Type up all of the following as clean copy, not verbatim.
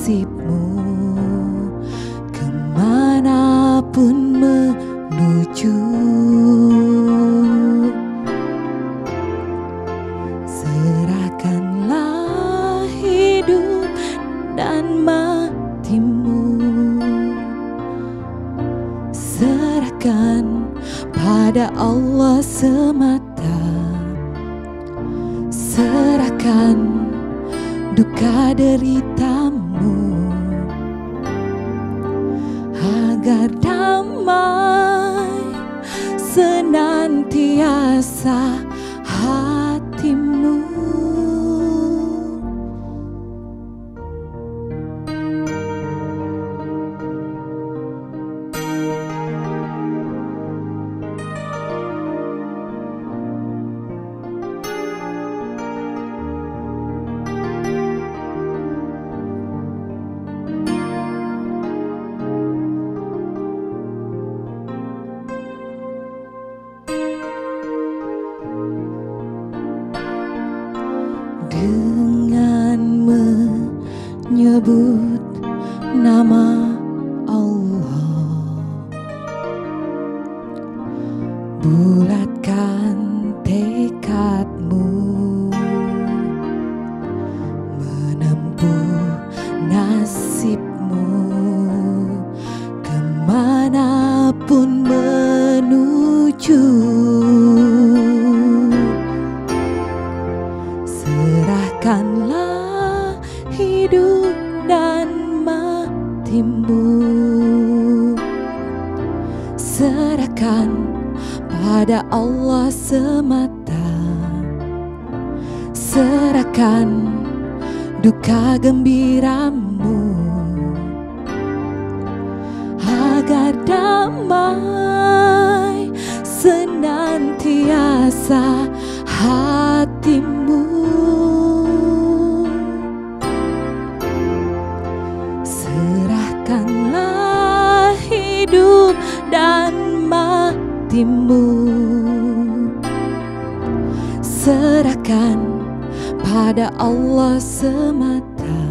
nasibmu, kemanapun menuju. Serahkanlah hidup dan matimu, serahkan pada Allah semata. Serahkan duka deritamu, agar damai senantiasa hatimu. Dengan menyebut nama Allah, bulatkan tekadmu menempuh nasibmu, kemanapun menuju. Serahkanlah hidup dan matimu, serahkan pada Allah semata. Serahkan duka gembiramu, agar damai senantiasa hatimu. Serahkanlah hidup dan matimu, serahkan pada Allah semata.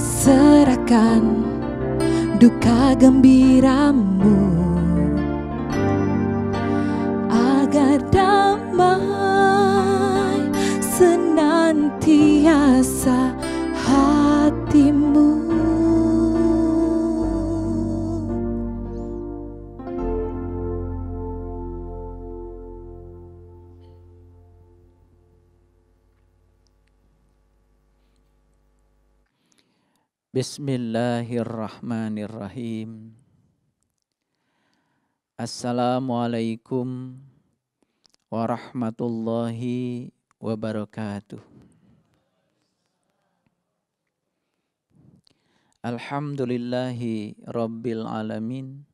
Serahkan duka gembiramu, agar damai senantiasa hatimu. Bismillahirrahmanirrahim. Assalamualaikum warahmatullahi wabarakatuh. Alhamdulillahi rabbil alamin,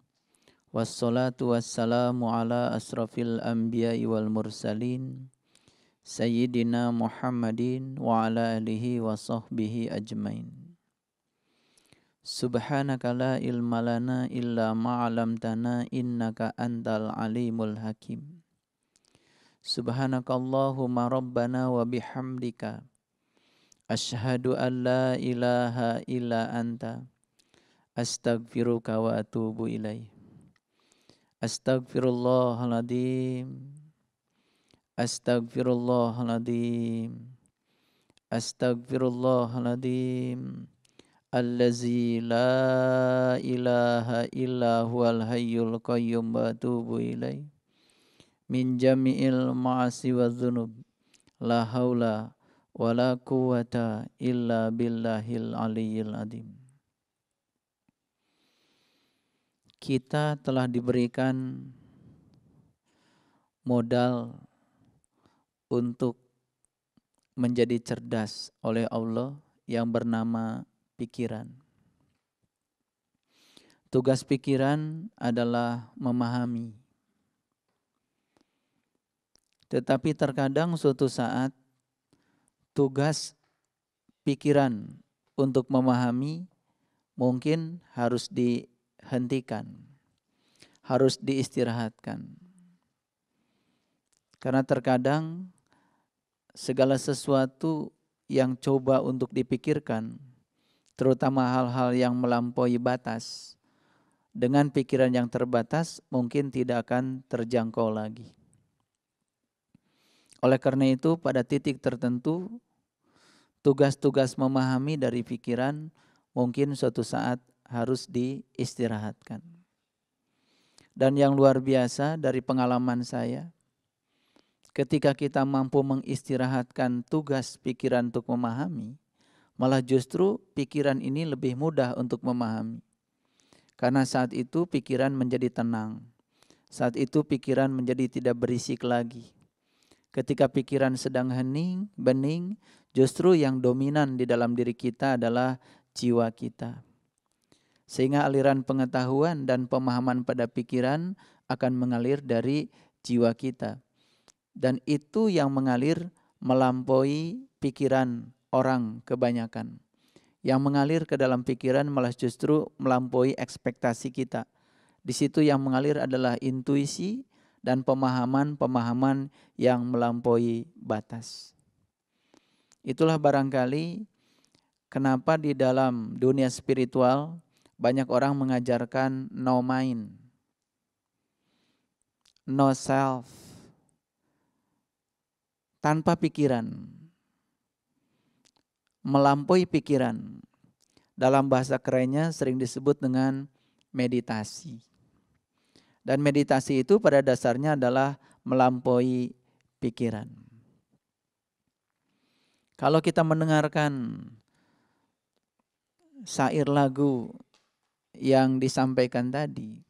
wassalatu wassalamu ala asrafil anbiya'i wal mursalin, Sayyidina Muhammadin wa ala alihi wa sahbihi ajmain. Subhanaka la ilma lana illa ma'alamtana innaka antal alimul hakim. Subhanaka Allahumma rabbana wa bihamdika asyhadu an la ilaha illa anta astaghfiruka wa atubu ilaih. Astaghfirullahaladzim, astaghfirullahaladzim, astaghfirullahaladzim. Allazi la ilaha illa huwal hayyul qayyum wa atubu ilaih. Min jami'il ma'asi wa dhunub, la hawla wa la quwwata illa billahil aliyyil azim. Kita telah diberikan modal untuk menjadi cerdas oleh Allah yang bernama pikiran. Tugas pikiran adalah memahami. Tetapi terkadang suatu saat tugas pikiran untuk memahami mungkin harus dihentikan, harus diistirahatkan. Karena terkadang segala sesuatu yang coba untuk dipikirkan terutama hal-hal yang melampaui batas. Dengan pikiran yang terbatas mungkin tidak akan terjangkau lagi. Oleh karena itu pada titik tertentu tugas-tugas memahami dari pikiran mungkin suatu saat harus diistirahatkan. Dan yang luar biasa dari pengalaman saya, ketika kita mampu mengistirahatkan tugas pikiran untuk memahami, malah justru pikiran ini lebih mudah untuk memahami. Karena saat itu pikiran menjadi tenang. Saat itu pikiran menjadi tidak berisik lagi. Ketika pikiran sedang hening, bening, justru yang dominan di dalam diri kita adalah jiwa kita. Sehingga aliran pengetahuan dan pemahaman pada pikiran akan mengalir dari jiwa kita. Dan itu yang mengalir melampaui pikiran orang kebanyakan. Yang mengalir ke dalam pikiran malah justru melampaui ekspektasi kita. Di situ yang mengalir adalah intuisi dan pemahaman-pemahaman yang melampaui batas. Itulah barangkali kenapa di dalam dunia spiritual banyak orang mengajarkan no mind, no self, tanpa pikiran, melampaui pikiran. Dalam bahasa kerennya sering disebut dengan meditasi. Dan meditasi itu pada dasarnya adalah melampaui pikiran. Kalau kita mendengarkan syair lagu yang disampaikan tadi,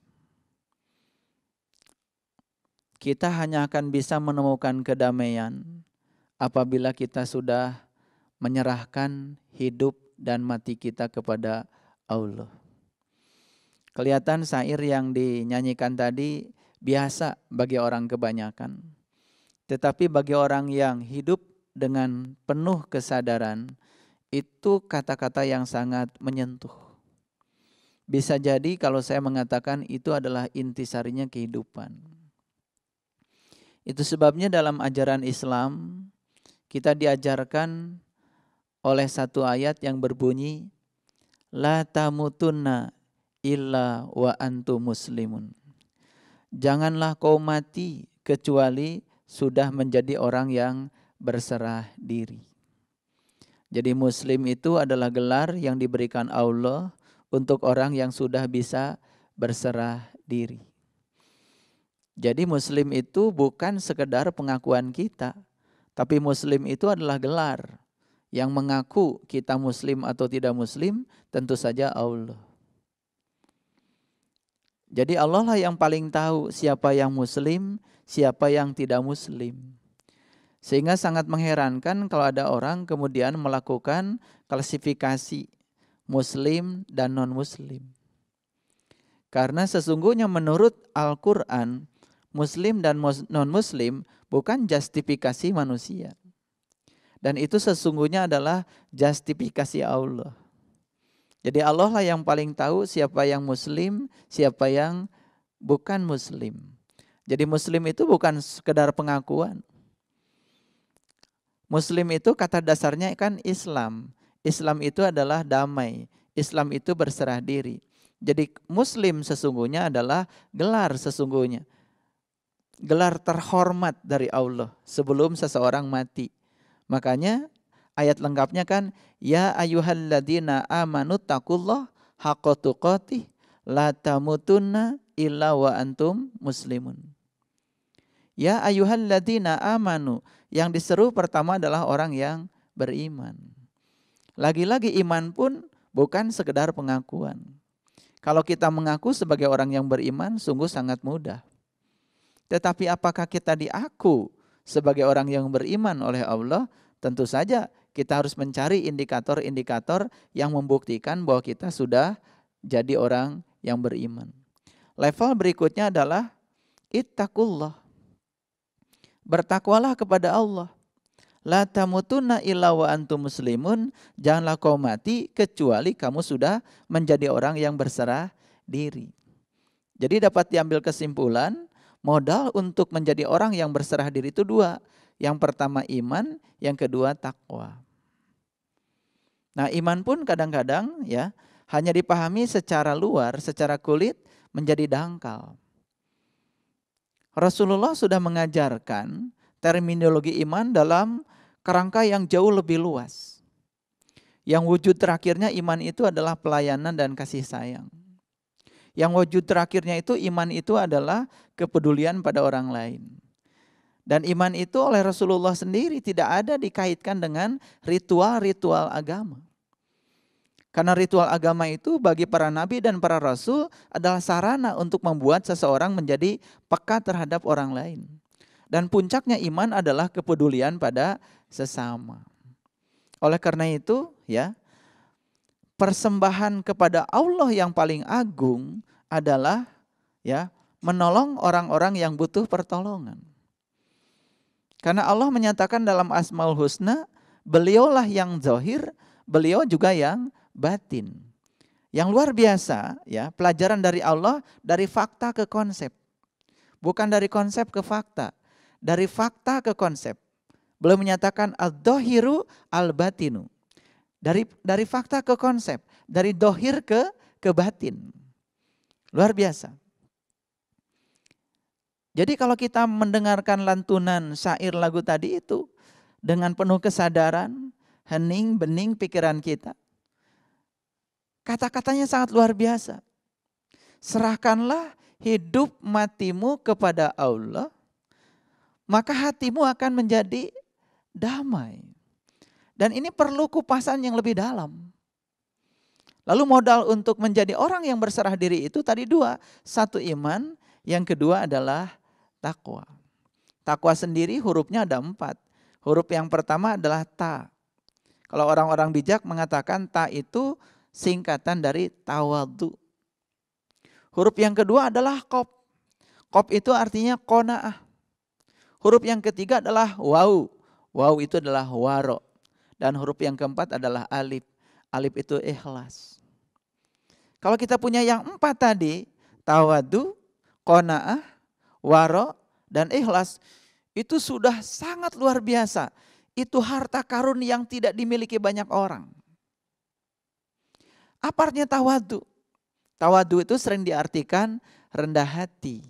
kita hanya akan bisa menemukan kedamaian apabila kita sudah menyerahkan hidup dan mati kita kepada Allah. Kelihatan syair yang dinyanyikan tadi biasa bagi orang kebanyakan. Tetapi bagi orang yang hidup dengan penuh kesadaran, itu kata-kata yang sangat menyentuh. Bisa jadi kalau saya mengatakan itu adalah intisarinya kehidupan. Itu sebabnya dalam ajaran Islam kita diajarkan oleh satu ayat yang berbunyi la tamutunna illa wa antum muslimun. Janganlah kau mati kecuali sudah menjadi orang yang berserah diri. Jadi muslim itu adalah gelar yang diberikan Allah untuk orang yang sudah bisa berserah diri. Jadi muslim itu bukan sekedar pengakuan kita, tapi muslim itu adalah gelar. Yang mengaku kita muslim atau tidak muslim tentu saja Allah. Jadi Allah lah yang paling tahu siapa yang muslim, siapa yang tidak muslim. Sehingga sangat mengherankan kalau ada orang kemudian melakukan klasifikasi muslim dan non-muslim. Karena sesungguhnya menurut Al-Quran, muslim dan non-muslim bukan justifikasi manusia. Dan itu sesungguhnya adalah justifikasi Allah. Jadi Allah lah yang paling tahu siapa yang muslim, siapa yang bukan muslim. Jadi muslim itu bukan sekedar pengakuan. Muslim itu kata dasarnya kan Islam. Islam itu adalah damai. Islam itu berserah diri. Jadi muslim sesungguhnya adalah gelar sesungguhnya. Gelar terhormat dari Allah sebelum seseorang mati. Makanya ayat lengkapnya kan ya ayyuhalladzina amanu taqullah haqqa tuqatih la tamutunna illa wa antum muslimun. Ya ayyuhalladzina amanu, yang diseru pertama adalah orang yang beriman. Lagi-lagi iman pun bukan sekedar pengakuan. Kalau kita mengaku sebagai orang yang beriman sungguh sangat mudah. Tetapi apakah kita diaku sebagai orang yang beriman oleh Allah? Tentu saja kita harus mencari indikator-indikator yang membuktikan bahwa kita sudah jadi orang yang beriman. Level berikutnya adalah ittaqullah. Bertakwalah kepada Allah. La tamutunna illa wa antum muslimun. Janganlah kau mati kecuali kamu sudah menjadi orang yang berserah diri. Jadi dapat diambil kesimpulan, modal untuk menjadi orang yang berserah diri itu dua. Yang pertama iman, yang kedua takwa. Nah, iman pun kadang-kadang ya hanya dipahami secara luar, secara kulit menjadi dangkal. Rasulullah sudah mengajarkan terminologi iman dalam kerangka yang jauh lebih luas. Yang wujud terakhirnya iman itu adalah pelayanan dan kasih sayang. Yang wujud terakhirnya itu iman itu adalah kepedulian pada orang lain. Dan iman itu oleh Rasulullah sendiri tidak ada dikaitkan dengan ritual-ritual agama. Karena ritual agama itu bagi para nabi dan para rasul adalah sarana untuk membuat seseorang menjadi peka terhadap orang lain. Dan puncaknya iman adalah kepedulian pada sesama. Oleh karena itu, ya, persembahan kepada Allah yang paling agung adalah ya menolong orang-orang yang butuh pertolongan. Karena Allah menyatakan dalam Asmaul Husna, beliaulah yang zahir, beliau juga yang batin. Yang luar biasa, ya, pelajaran dari Allah dari fakta ke konsep. Bukan dari konsep ke fakta, dari fakta ke konsep. Beliau menyatakan al-dhahiru al-batinu. Dari fakta ke konsep, dari dohir ke batin. Luar biasa. Jadi kalau kita mendengarkan lantunan syair lagu tadi itu dengan penuh kesadaran, hening bening pikiran kita. Kata-katanya sangat luar biasa. Serahkanlah hidup matimu kepada Allah, maka hatimu akan menjadi damai. Dan ini perlu kupasan yang lebih dalam. Lalu modal untuk menjadi orang yang berserah diri itu tadi dua. Satu iman, yang kedua adalah takwa. Takwa sendiri hurufnya ada 4. Huruf yang pertama adalah ta. Kalau orang-orang bijak mengatakan ta itu singkatan dari tawadhu. Huruf yang kedua adalah qaf. Qaf itu artinya qanaah. Huruf yang ketiga adalah waw. Waw itu adalah waro. Dan huruf yang keempat adalah alif. Alif itu ikhlas. Kalau kita punya yang 4 tadi, tawadhu, qanaah, waro, dan ikhlas, itu sudah sangat luar biasa. Itu harta karun yang tidak dimiliki banyak orang. Apa artinya tawadhu? Tawadhu itu sering diartikan rendah hati.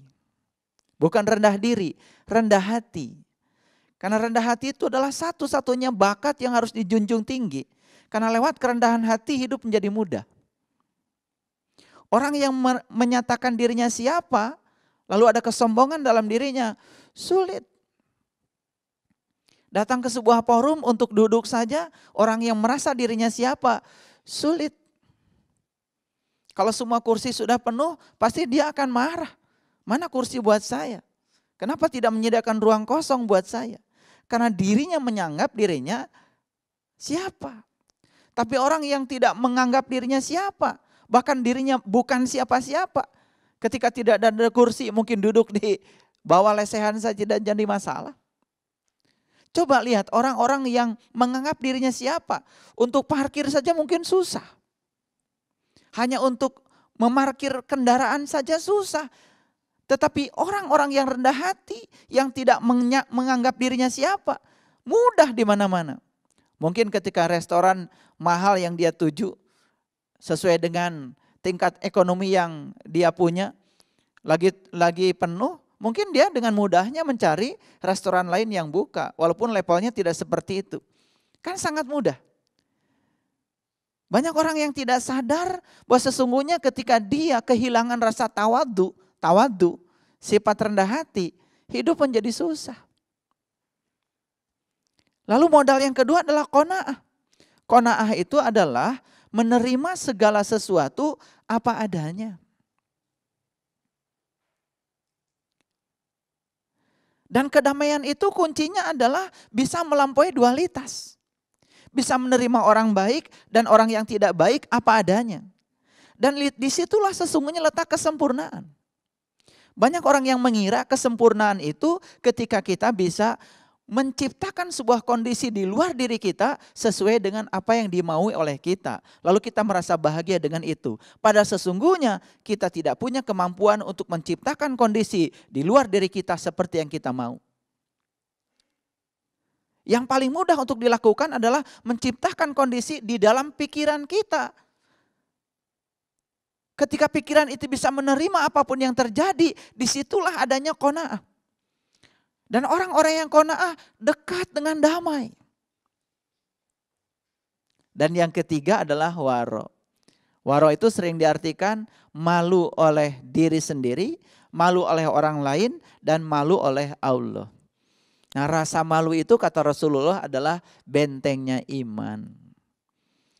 Bukan rendah diri, rendah hati. Karena rendah hati itu adalah satu-satunya bakat yang harus dijunjung tinggi. Karena lewat kerendahan hati hidup menjadi mudah. Orang yang menyatakan dirinya siapa, lalu ada kesombongan dalam dirinya, sulit. Datang ke sebuah forum untuk duduk saja, orang yang merasa dirinya siapa, sulit. Kalau semua kursi sudah penuh, pasti dia akan marah. Mana kursi buat saya? Kenapa tidak menyediakan ruang kosong buat saya? Karena dirinya menganggap dirinya siapa. Tapi orang yang tidak menganggap dirinya siapa, bahkan dirinya bukan siapa-siapa. Ketika tidak ada kursi, mungkin duduk di bawah lesehan saja dan jadi masalah. Coba lihat orang-orang yang menganggap dirinya siapa. Untuk parkir saja mungkin susah. Hanya untuk memarkir kendaraan saja susah. Tetapi orang-orang yang rendah hati, yang tidak menganggap dirinya siapa, mudah di mana-mana. Mungkin ketika restoran mahal yang dia tuju, sesuai dengan tingkat ekonomi yang dia punya, lagi penuh, mungkin dia dengan mudahnya mencari restoran lain yang buka, walaupun levelnya tidak seperti itu. Kan sangat mudah. Banyak orang yang tidak sadar bahwa sesungguhnya ketika dia kehilangan rasa tawadhu, sifat rendah hati, hidup menjadi susah. Lalu modal yang kedua adalah qanaah. Qanaah itu adalah menerima segala sesuatu apa adanya. Dan kedamaian itu kuncinya adalah bisa melampaui dualitas. Bisa menerima orang baik dan orang yang tidak baik apa adanya. Dan disitulah sesungguhnya letak kesempurnaan. Banyak orang yang mengira kesempurnaan itu ketika kita bisa menciptakan sebuah kondisi di luar diri kita sesuai dengan apa yang dimaui oleh kita. Lalu kita merasa bahagia dengan itu. Padahal sesungguhnya kita tidak punya kemampuan untuk menciptakan kondisi di luar diri kita seperti yang kita mau. Yang paling mudah untuk dilakukan adalah menciptakan kondisi di dalam pikiran kita. Ketika pikiran itu bisa menerima apapun yang terjadi, disitulah adanya qanaah. Dan orang-orang yang qanaah dekat dengan damai. Dan yang ketiga adalah waro. Waro itu sering diartikan malu oleh diri sendiri, malu oleh orang lain, dan malu oleh Allah. Nah, rasa malu itu kata Rasulullah adalah bentengnya iman.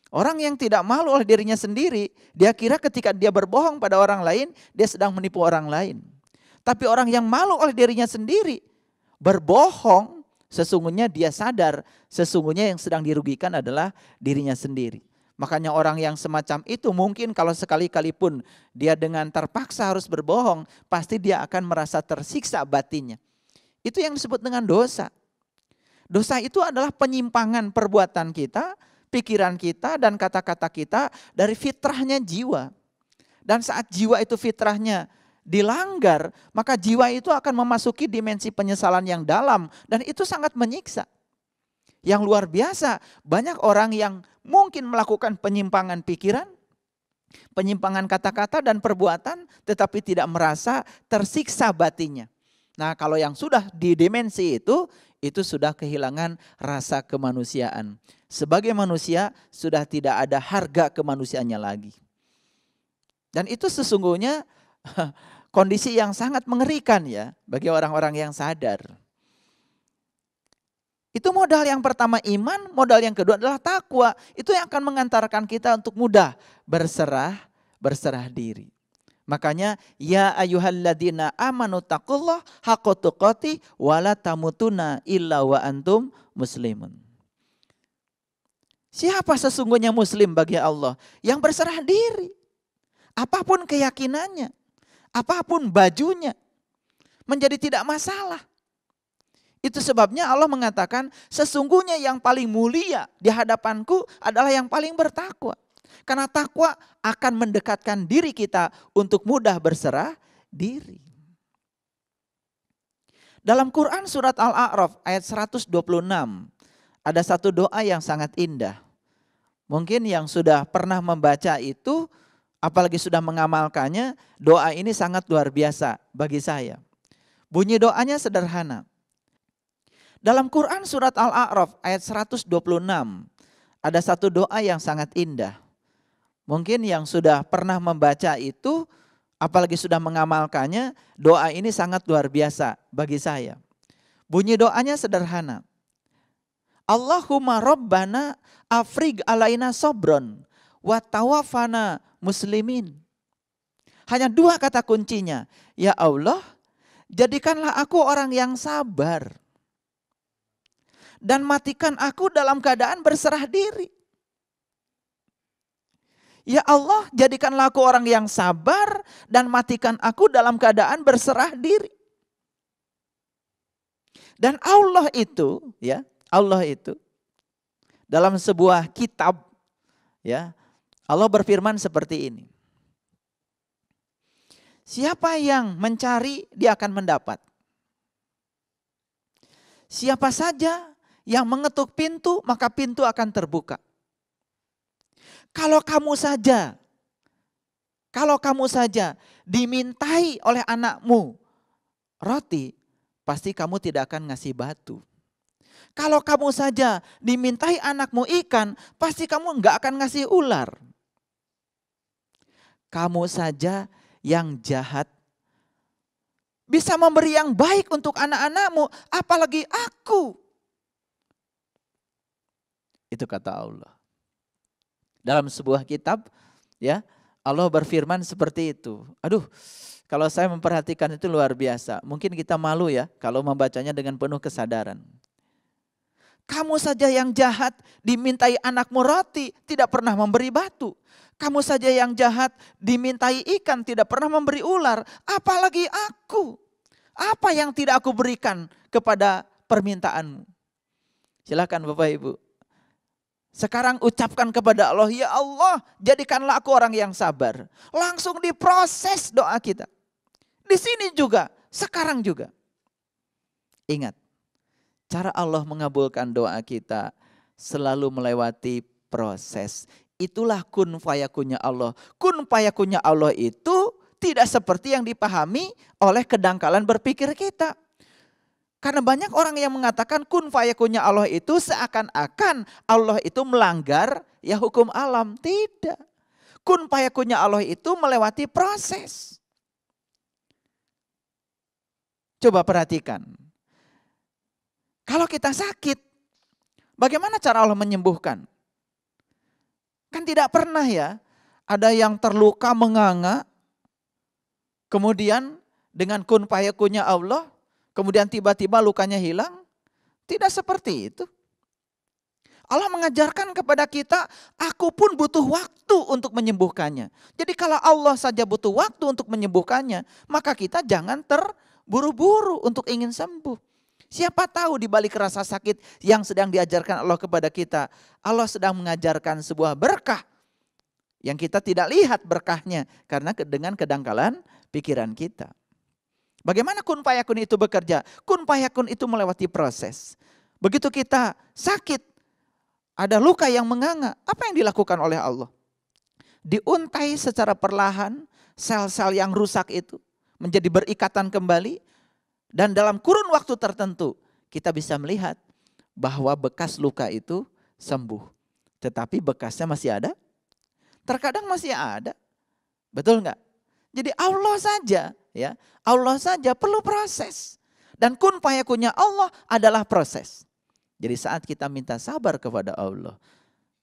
Orang yang tidak malu oleh dirinya sendiri, dia kira ketika dia berbohong pada orang lain, dia sedang menipu orang lain. Tapi orang yang malu oleh dirinya sendiri, berbohong, sesungguhnya dia sadar, sesungguhnya yang sedang dirugikan adalah dirinya sendiri. Makanya orang yang semacam itu mungkin kalau sekali-kali pun dia dengan terpaksa harus berbohong, pasti dia akan merasa tersiksa batinnya. Itu yang disebut dengan dosa. Dosa itu adalah penyimpangan perbuatan kita, pikiran kita dan kata-kata kita dari fitrahnya jiwa. Dan saat jiwa itu fitrahnya dilanggar, maka jiwa itu akan memasuki dimensi penyesalan yang dalam dan itu sangat menyiksa. Yang luar biasa, banyak orang yang mungkin melakukan penyimpangan pikiran, penyimpangan kata-kata dan perbuatan tetapi tidak merasa tersiksa batinnya. Nah, kalau yang sudah di dimensi itu sudah kehilangan rasa kemanusiaan. Sebagai manusia sudah tidak ada harga kemanusiaannya lagi. Dan itu sesungguhnya kondisi yang sangat mengerikan ya bagi orang-orang yang sadar. Itu modal yang pertama iman, modal yang kedua adalah takwa. Itu yang akan mengantarkan kita untuk mudah berserah diri. Makanya ya ayyuhalladzina amanu taqullaha haqqa tuqatih wa la tamutunna illa wa antum muslimun. Siapa sesungguhnya muslim bagi Allah? Yang berserah diri. Apapun keyakinannya, apapun bajunya, menjadi tidak masalah. Itu sebabnya Allah mengatakan sesungguhnya yang paling mulia di hadapanku adalah yang paling bertakwa. Karena takwa akan mendekatkan diri kita untuk mudah berserah diri. Dalam Quran surat Al-A'raf ayat 126 ada satu doa yang sangat indah. Mungkin yang sudah pernah membaca itu apalagi sudah mengamalkannya, doa ini sangat luar biasa bagi saya. Bunyi doanya sederhana. Dalam Quran surat Al-A'raf ayat 126 ada satu doa yang sangat indah. Mungkin yang sudah pernah membaca itu, apalagi sudah mengamalkannya, doa ini sangat luar biasa bagi saya. Bunyi doanya sederhana. Allahumma rabbana afrig alaina sobron wa tawafana muslimin. Hanya dua kata kuncinya. Ya Allah, jadikanlah aku orang yang sabar. Dan matikan aku dalam keadaan berserah diri. Ya Allah, jadikanlah aku orang yang sabar dan matikan aku dalam keadaan berserah diri. Dan Allah itu, ya, Allah itu dalam sebuah kitab, ya, Allah berfirman seperti ini. Siapa yang mencari, dia akan mendapat. Siapa saja yang mengetuk pintu, maka pintu akan terbuka. Kalau kamu saja dimintai oleh anakmu roti, pasti kamu tidak akan ngasih batu. Kalau kamu saja dimintai anakmu ikan, pasti kamu enggak akan ngasih ular. Kamu saja yang jahat bisa memberi yang baik untuk anak-anakmu, apalagi aku. Itu kata Allah. Dalam sebuah kitab, ya, Allah berfirman seperti itu. Aduh, kalau saya memperhatikan itu luar biasa. Mungkin kita malu ya kalau membacanya dengan penuh kesadaran. Kamu saja yang jahat dimintai anakmu roti, tidak pernah memberi batu. Kamu saja yang jahat dimintai ikan, tidak pernah memberi ular. Apalagi aku. Apa yang tidak aku berikan kepada permintaanmu? Silakan Bapak Ibu. Sekarang ucapkan kepada Allah, ya Allah, jadikanlah aku orang yang sabar. Langsung diproses doa kita. Di sini juga, sekarang juga. Ingat, Cara Allah mengabulkan doa kita selalu melewati proses. Itulah kun fayakunnya Allah. Kun fayakunnya Allah itu tidak seperti yang dipahami oleh kedangkalan berpikir kita. Karena banyak orang yang mengatakan kun fayakunnya Allah itu seakan-akan Allah itu melanggar ya hukum alam. Tidak. Kun fayakunnya Allah itu melewati proses. Coba perhatikan. Kalau kita sakit, bagaimana cara Allah menyembuhkan? Kan tidak pernah ya, ada yang terluka menganga, kemudian dengan kun fayakunnya Allah, kemudian tiba-tiba lukanya hilang. Tidak seperti itu. Allah mengajarkan kepada kita, aku pun butuh waktu untuk menyembuhkannya. Jadi kalau Allah saja butuh waktu untuk menyembuhkannya, maka kita jangan terburu-buru untuk ingin sembuh. Siapa tahu di balik rasa sakit yang sedang diajarkan Allah kepada kita, Allah sedang mengajarkan sebuah berkah yang kita tidak lihat berkahnya karena dengan kedangkalan pikiran kita. Bagaimana kun fayakun itu bekerja? Kun fayakun itu melewati proses. Begitu kita sakit, ada luka yang menganga, apa yang dilakukan oleh Allah? Diuntai secara perlahan sel-sel yang rusak itu menjadi berikatan kembali. Dan dalam kurun waktu tertentu kita bisa melihat bahwa bekas luka itu sembuh. Tetapi bekasnya masih ada? Terkadang masih ada. Betul enggak? Jadi Allah saja ya, Allah saja perlu proses. Dan kun fayakunnya Allah adalah proses. Jadi saat kita minta sabar kepada Allah,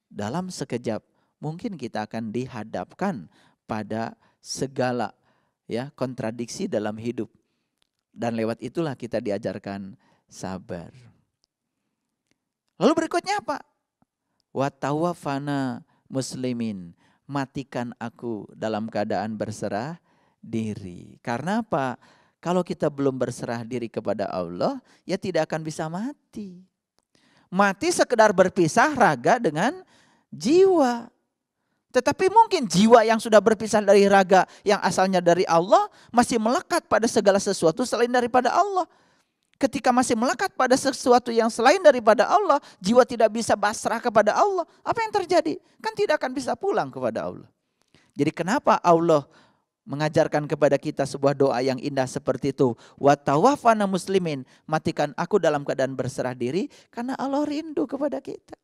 dalam sekejap mungkin kita akan dihadapkan pada segala ya kontradiksi dalam hidup. Dan lewat itulah kita diajarkan sabar. Lalu berikutnya apa? Wa tawaffana muslimin, matikan aku dalam keadaan berserah diri. Karena apa? Kalau kita belum berserah diri kepada Allah, ya tidak akan bisa mati. Mati sekedar berpisah raga dengan jiwa. Tetapi mungkin jiwa yang sudah berpisah dari raga yang asalnya dari Allah masih melekat pada segala sesuatu selain daripada Allah. Ketika masih melekat pada sesuatu yang selain daripada Allah, jiwa tidak bisa pasrah kepada Allah. Apa yang terjadi? Kan tidak akan bisa pulang kepada Allah. Jadi kenapa Allah mengajarkan kepada kita sebuah doa yang indah seperti itu? Wa tawaffana muslimin, matikan aku dalam keadaan berserah diri, karena Allah rindu kepada kita.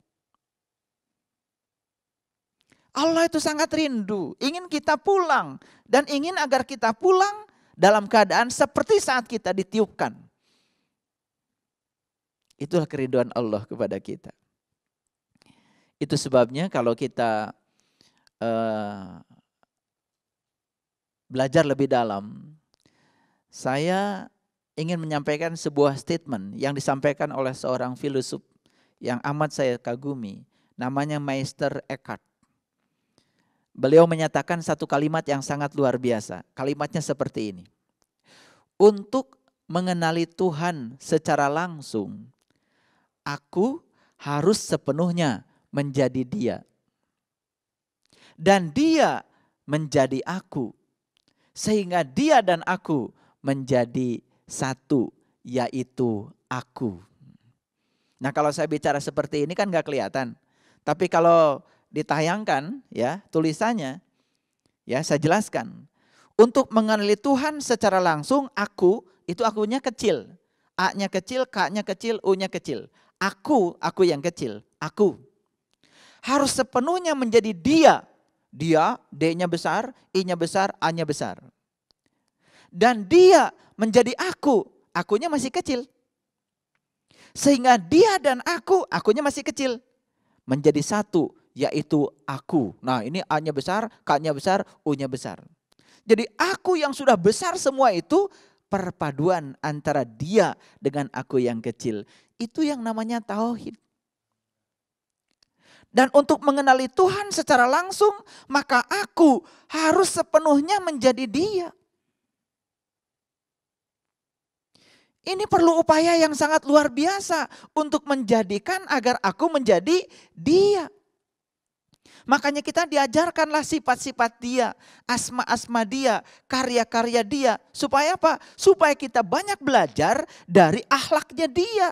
Allah itu sangat rindu, ingin kita pulang dan ingin agar kita pulang dalam keadaan seperti saat kita ditiupkan. Itulah kerinduan Allah kepada kita. Itu sebabnya kalau kita belajar lebih dalam, saya ingin menyampaikan sebuah statement yang disampaikan oleh seorang filosof yang amat saya kagumi, namanya Meister Eckhart. Beliau menyatakan satu kalimat yang sangat luar biasa. Kalimatnya seperti ini. Untuk mengenali Tuhan secara langsung, aku harus sepenuhnya menjadi Dia. Dan Dia menjadi aku. Sehingga Dia dan aku menjadi satu, yaitu aku. Nah kalau saya bicara seperti ini kan gak kelihatan. Tapi kalau ditayangkan ya tulisannya, ya saya jelaskan. Untuk mengenali Tuhan secara langsung, aku itu akunya kecil. A-nya kecil, K-nya kecil, U-nya kecil. Aku yang kecil, aku. Harus sepenuhnya menjadi Dia. Dia, D-nya besar, I-nya besar, A-nya besar. Dan Dia menjadi aku, akunya masih kecil. Sehingga Dia dan akunya masih kecil. Menjadi satu, yaitu aku. Nah ini A-nya besar, K-nya besar, U-nya besar. Jadi aku yang sudah besar semua itu perpaduan antara Dia dengan aku yang kecil. Itu yang namanya tauhid. Dan untuk mengenali Tuhan secara langsung, maka aku harus sepenuhnya menjadi Dia. Ini perlu upaya yang sangat luar biasa untuk menjadikan agar aku menjadi Dia. Makanya kita diajarkanlah sifat-sifat Dia, asma-asma Dia, karya-karya Dia. Supaya apa? Supaya kita banyak belajar dari akhlaknya Dia.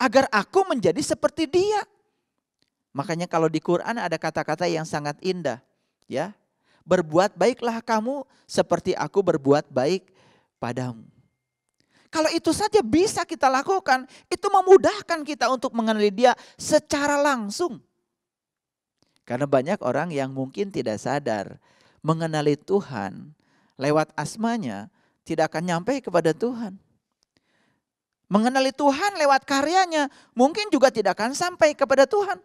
agar aku menjadi seperti dia. Makanya kalau di Quran ada kata-kata yang sangat indah, ya. Berbuat baiklah kamu seperti aku berbuat baik padamu. Kalau itu saja bisa kita lakukan, itu memudahkan kita untuk mengenali dia secara langsung. Karena banyak orang yang mungkin tidak sadar mengenali Tuhan lewat asmanya tidak akan nyampe kepada Tuhan. Mengenali Tuhan lewat karyanya mungkin juga tidak akan sampai kepada Tuhan.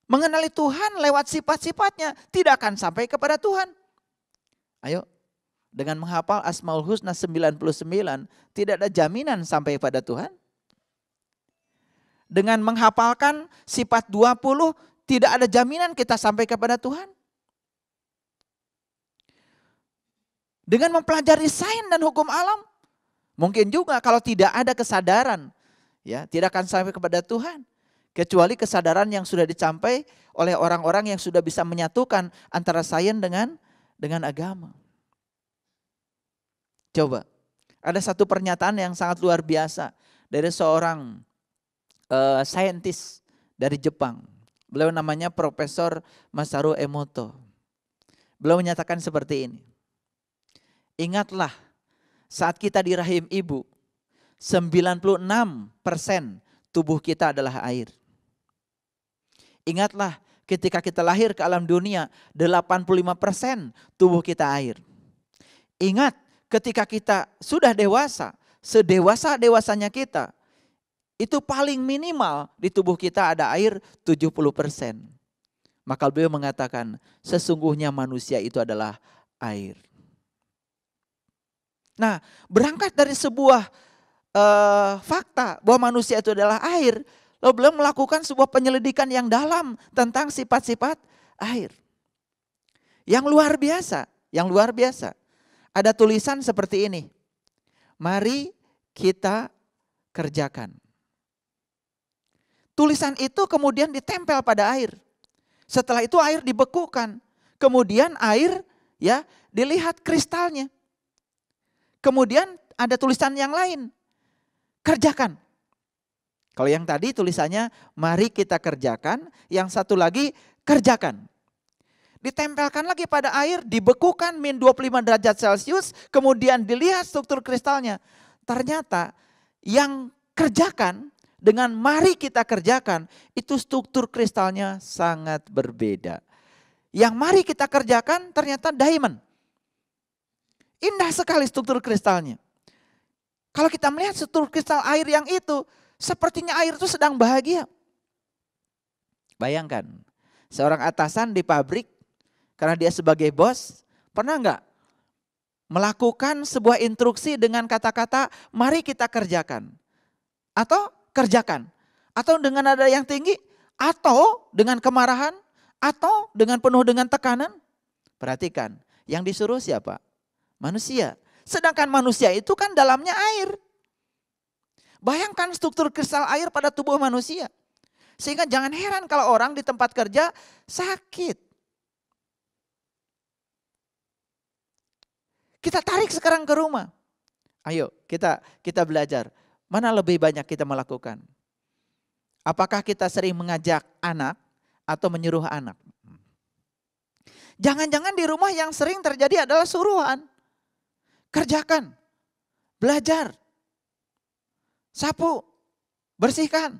Mengenali Tuhan lewat sifat-sifatnya tidak akan sampai kepada Tuhan. Ayo, dengan menghafal Asmaul Husna 99 tidak ada jaminan sampai pada Tuhan. Dengan menghafalkan sifat 20 tidak ada jaminan kita sampai kepada Tuhan. Dengan mempelajari sains dan hukum alam, mungkin juga kalau tidak ada kesadaran, ya tidak akan sampai kepada Tuhan. Kecuali kesadaran yang sudah dicapai oleh orang-orang yang sudah bisa menyatukan antara sains dengan agama. Coba, ada satu pernyataan yang sangat luar biasa dari seorang saintis dari Jepang. Beliau namanya Profesor Masaru Emoto. Beliau menyatakan seperti ini. Ingatlah, saat kita di rahim ibu, 96% tubuh kita adalah air. Ingatlah, ketika kita lahir ke alam dunia, 85% tubuh kita air. Ingat, ketika kita sudah dewasa, sedewasa-dewasanya kita, itu paling minimal di tubuh kita ada air 70%. Maka beliau mengatakan, sesungguhnya manusia itu adalah air. Nah, berangkat dari sebuah fakta bahwa manusia itu adalah air, lalu beliau melakukan sebuah penyelidikan yang dalam tentang sifat-sifat air. Yang luar biasa. Ada tulisan seperti ini. Mari kita kerjakan. Tulisan itu kemudian ditempel pada air. Setelah itu air dibekukan. Kemudian air ya dilihat kristalnya. Kemudian ada tulisan yang lain. Kerjakan. Kalau yang tadi tulisannya mari kita kerjakan, yang satu lagi kerjakan. Ditempelkan lagi pada air, dibekukan -25 derajat Celcius, kemudian dilihat struktur kristalnya. Ternyata yang kerjakan dengan mari kita kerjakan, itu struktur kristalnya sangat berbeda. Yang mari kita kerjakan ternyata diamond. Indah sekali struktur kristalnya. Kalau kita melihat struktur kristal air yang itu, sepertinya air itu sedang bahagia. Bayangkan, seorang atasan di pabrik, karena dia sebagai bos, pernah enggak melakukan sebuah instruksi dengan kata-kata, mari kita kerjakan. Atau kerjakan. Atau dengan nada yang tinggi, atau dengan kemarahan, atau dengan penuh dengan tekanan. Perhatikan, yang disuruh siapa? Manusia. Sedangkan manusia itu kan dalamnya air. Bayangkan struktur kristal air pada tubuh manusia. Sehingga jangan heran kalau orang di tempat kerja sakit. Kita tarik sekarang ke rumah. Ayo kita belajar. Mana lebih banyak kita melakukan? Apakah kita sering mengajak anak atau menyuruh anak? Jangan-jangan di rumah yang sering terjadi adalah suruhan. Kerjakan, belajar, sapu, bersihkan.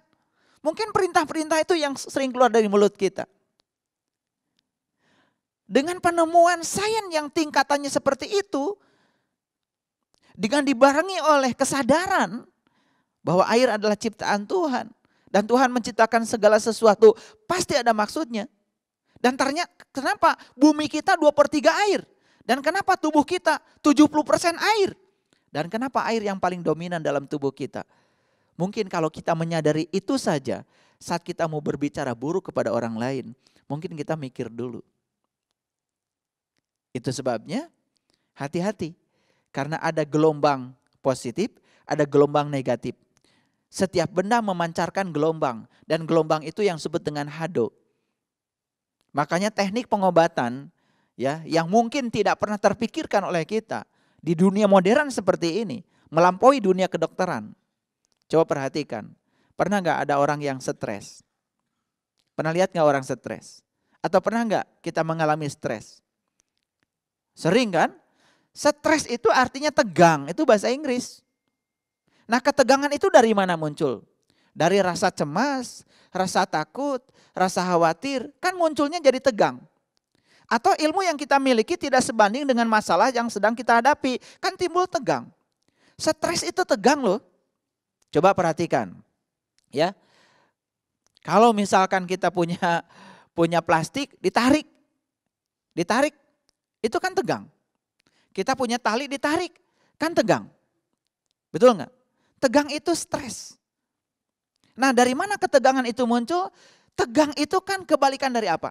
Mungkin perintah-perintah itu yang sering keluar dari mulut kita. Dengan penemuan sains yang tingkatannya seperti itu, dengan dibarengi oleh kesadaran bahwa air adalah ciptaan Tuhan. Dan Tuhan menciptakan segala sesuatu pasti ada maksudnya. Dan ternyata kenapa bumi kita 2/3 air? Dan kenapa tubuh kita 70% air? Dan kenapa air yang paling dominan dalam tubuh kita? Mungkin kalau kita menyadari itu saja, saat kita mau berbicara buruk kepada orang lain, mungkin kita mikir dulu. Itu sebabnya hati-hati. Karena ada gelombang positif, ada gelombang negatif. Setiap benda memancarkan gelombang. Dan gelombang itu yang disebut dengan hado. Makanya teknik pengobatan ya, yang mungkin tidak pernah terpikirkan oleh kita di dunia modern seperti ini, melampaui dunia kedokteran. Coba perhatikan, Pernah nggak ada orang yang stres? Pernah lihat nggak orang stres? Atau pernah nggak kita mengalami stres? Sering kan? Stres itu artinya tegang, itu bahasa Inggris. Nah, ketegangan itu dari mana muncul? Dari rasa cemas, rasa takut, rasa khawatir, kan munculnya jadi tegang. Atau ilmu yang kita miliki tidak sebanding dengan masalah yang sedang kita hadapi, kan timbul tegang. Stres itu tegang loh. Coba perhatikan. Ya. Kalau misalkan kita punya plastik, ditarik. Itu kan tegang. Kita punya tali ditarik, kan tegang. Betul nggak? Tegang itu stres. Nah, dari mana ketegangan itu muncul? Tegang itu kan kebalikan dari apa?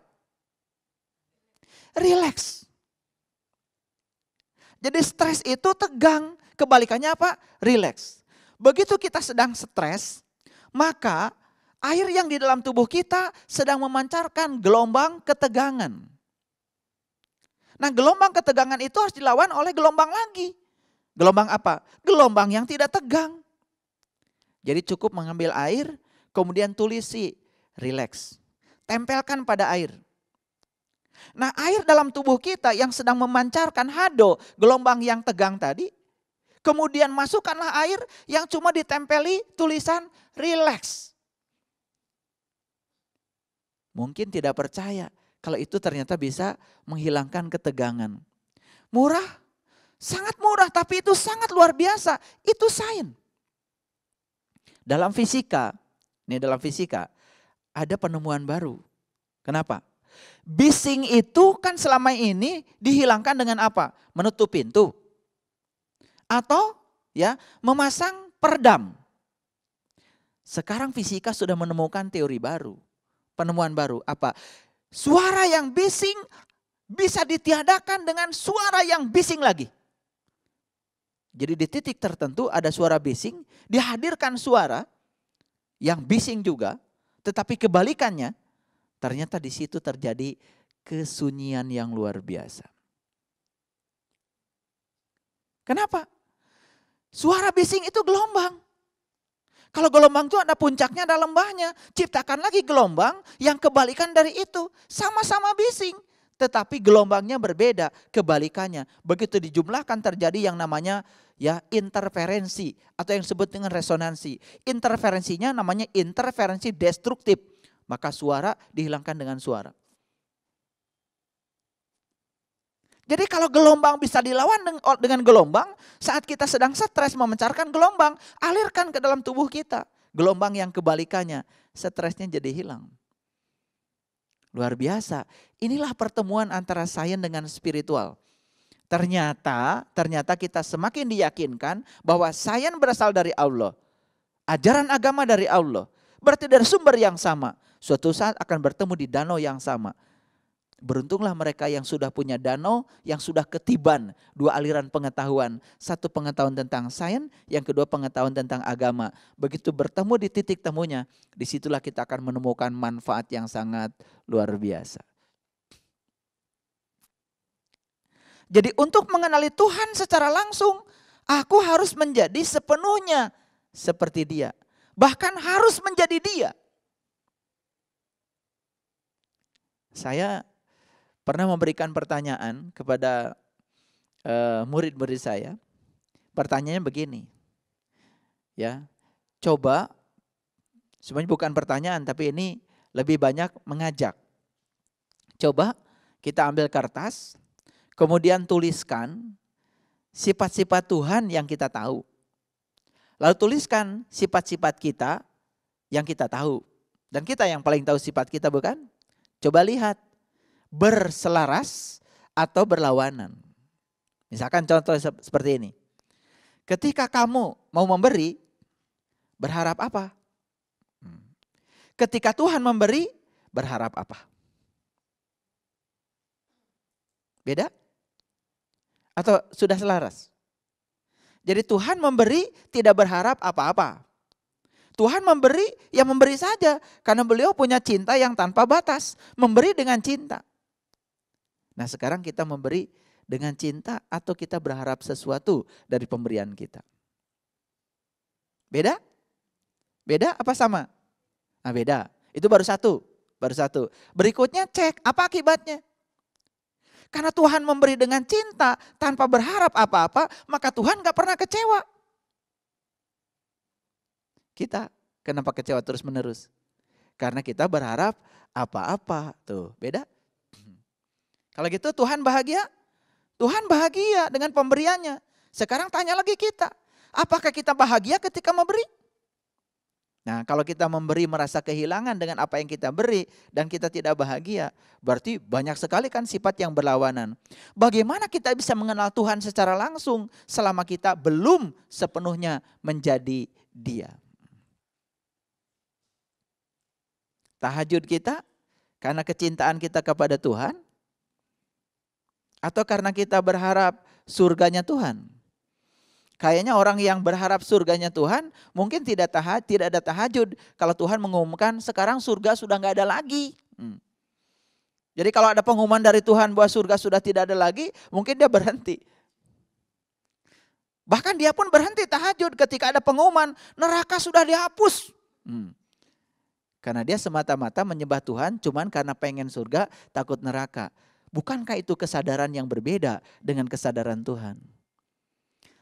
Relax. Jadi stres itu tegang, kebalikannya apa? Relax. Begitu kita sedang stres, maka air yang di dalam tubuh kita sedang memancarkan gelombang ketegangan. Nah, gelombang ketegangan itu harus dilawan oleh gelombang lagi. Gelombang apa? Gelombang yang tidak tegang. Jadi cukup mengambil air, kemudian tulisi, relax. Tempelkan pada air. Nah, air dalam tubuh kita yang sedang memancarkan hado, gelombang yang tegang tadi, kemudian masukkanlah air yang cuma ditempeli tulisan relax. Mungkin tidak percaya kalau itu ternyata bisa menghilangkan ketegangan. Murah, sangat murah, tapi itu sangat luar biasa. Itu sains. Dalam fisika ada penemuan baru. Kenapa? Bising itu kan selama ini dihilangkan dengan apa? Menutup pintu. Atau ya memasang peredam. Sekarang fisika sudah menemukan teori baru. Penemuan baru apa? Suara yang bising bisa ditiadakan dengan suara yang bising lagi. Jadi di titik tertentu ada suara bising, dihadirkan suara yang bising juga, tetapi kebalikannya ternyata di situ terjadi kesunyian yang luar biasa. Kenapa? Suara bising itu gelombang. Kalau gelombang itu ada puncaknya, ada lembahnya. Ciptakan lagi gelombang yang kebalikan dari itu. Sama-sama bising. Tetapi gelombangnya berbeda, kebalikannya. Begitu dijumlahkan terjadi yang namanya ya interferensi. Atau yang disebut dengan resonansi. Interferensinya namanya interferensi destruktif. Maka suara dihilangkan dengan suara. Jadi kalau gelombang bisa dilawan dengan gelombang, saat kita sedang stres memancarkan gelombang, alirkan ke dalam tubuh kita. Gelombang yang kebalikannya, stresnya jadi hilang. Luar biasa. Inilah pertemuan antara sains dengan spiritual. Ternyata kita semakin diyakinkan bahwa sains berasal dari Allah. Ajaran agama dari Allah. Berarti dari sumber yang sama. Suatu saat akan bertemu di danau yang sama. Beruntunglah mereka yang sudah punya danau, yang sudah ketiban dua aliran pengetahuan. Satu pengetahuan tentang sains, yang kedua pengetahuan tentang agama. Begitu bertemu di titik temunya, disitulah kita akan menemukan manfaat yang sangat luar biasa. Jadi untuk mengenali Tuhan secara langsung, aku harus menjadi sepenuhnya seperti Dia. Bahkan harus menjadi Dia. Saya pernah memberikan pertanyaan kepada murid-murid saya. Pertanyaannya begini. Ya, coba sebenarnya bukan pertanyaan tapi ini lebih banyak mengajak. Coba kita ambil kertas, kemudian tuliskan sifat-sifat Tuhan yang kita tahu. Lalu tuliskan sifat-sifat kita yang kita tahu. Dan kita yang paling tahu sifat kita, bukan? Coba lihat. Berselaras atau berlawanan. Misalkan contoh seperti ini. Ketika kamu mau memberi, berharap apa? Ketika Tuhan memberi, berharap apa? Beda? Atau sudah selaras? Jadi Tuhan memberi tidak berharap apa-apa. Tuhan memberi, ya memberi saja. Karena beliau punya cinta yang tanpa batas. Memberi dengan cinta. Nah sekarang kita memberi dengan cinta atau kita berharap sesuatu dari pemberian kita. Beda? Beda apa sama? Nah, beda. Itu baru satu. Berikutnya cek apa akibatnya. Karena Tuhan memberi dengan cinta tanpa berharap apa-apa, maka Tuhan gak pernah kecewa. Kita kenapa kecewa terus menerus? Karena kita berharap apa-apa. Tuh, beda. Kalau gitu Tuhan bahagia? Tuhan bahagia dengan pemberiannya. Sekarang tanya lagi kita, apakah kita bahagia ketika memberi? Nah, kalau kita memberi merasa kehilangan dengan apa yang kita beri dan kita tidak bahagia, berarti banyak sekali kan sifat yang berlawanan. Bagaimana kita bisa mengenal Tuhan secara langsung selama kita belum sepenuhnya menjadi Dia? Tahajud kita karena kecintaan kita kepada Tuhan, atau karena kita berharap surganya Tuhan? Kayaknya orang yang berharap surganya Tuhan mungkin tidak ada tahajud kalau Tuhan mengumumkan sekarang surga sudah nggak ada lagi. Jadi kalau ada pengumuman dari Tuhan bahwa surga sudah tidak ada lagi, mungkin dia berhenti. Bahkan dia pun berhenti tahajud ketika ada pengumuman neraka sudah dihapus. Karena dia semata-mata menyembah Tuhan cuman karena pengen surga, takut neraka. Bukankah itu kesadaran yang berbeda dengan kesadaran Tuhan?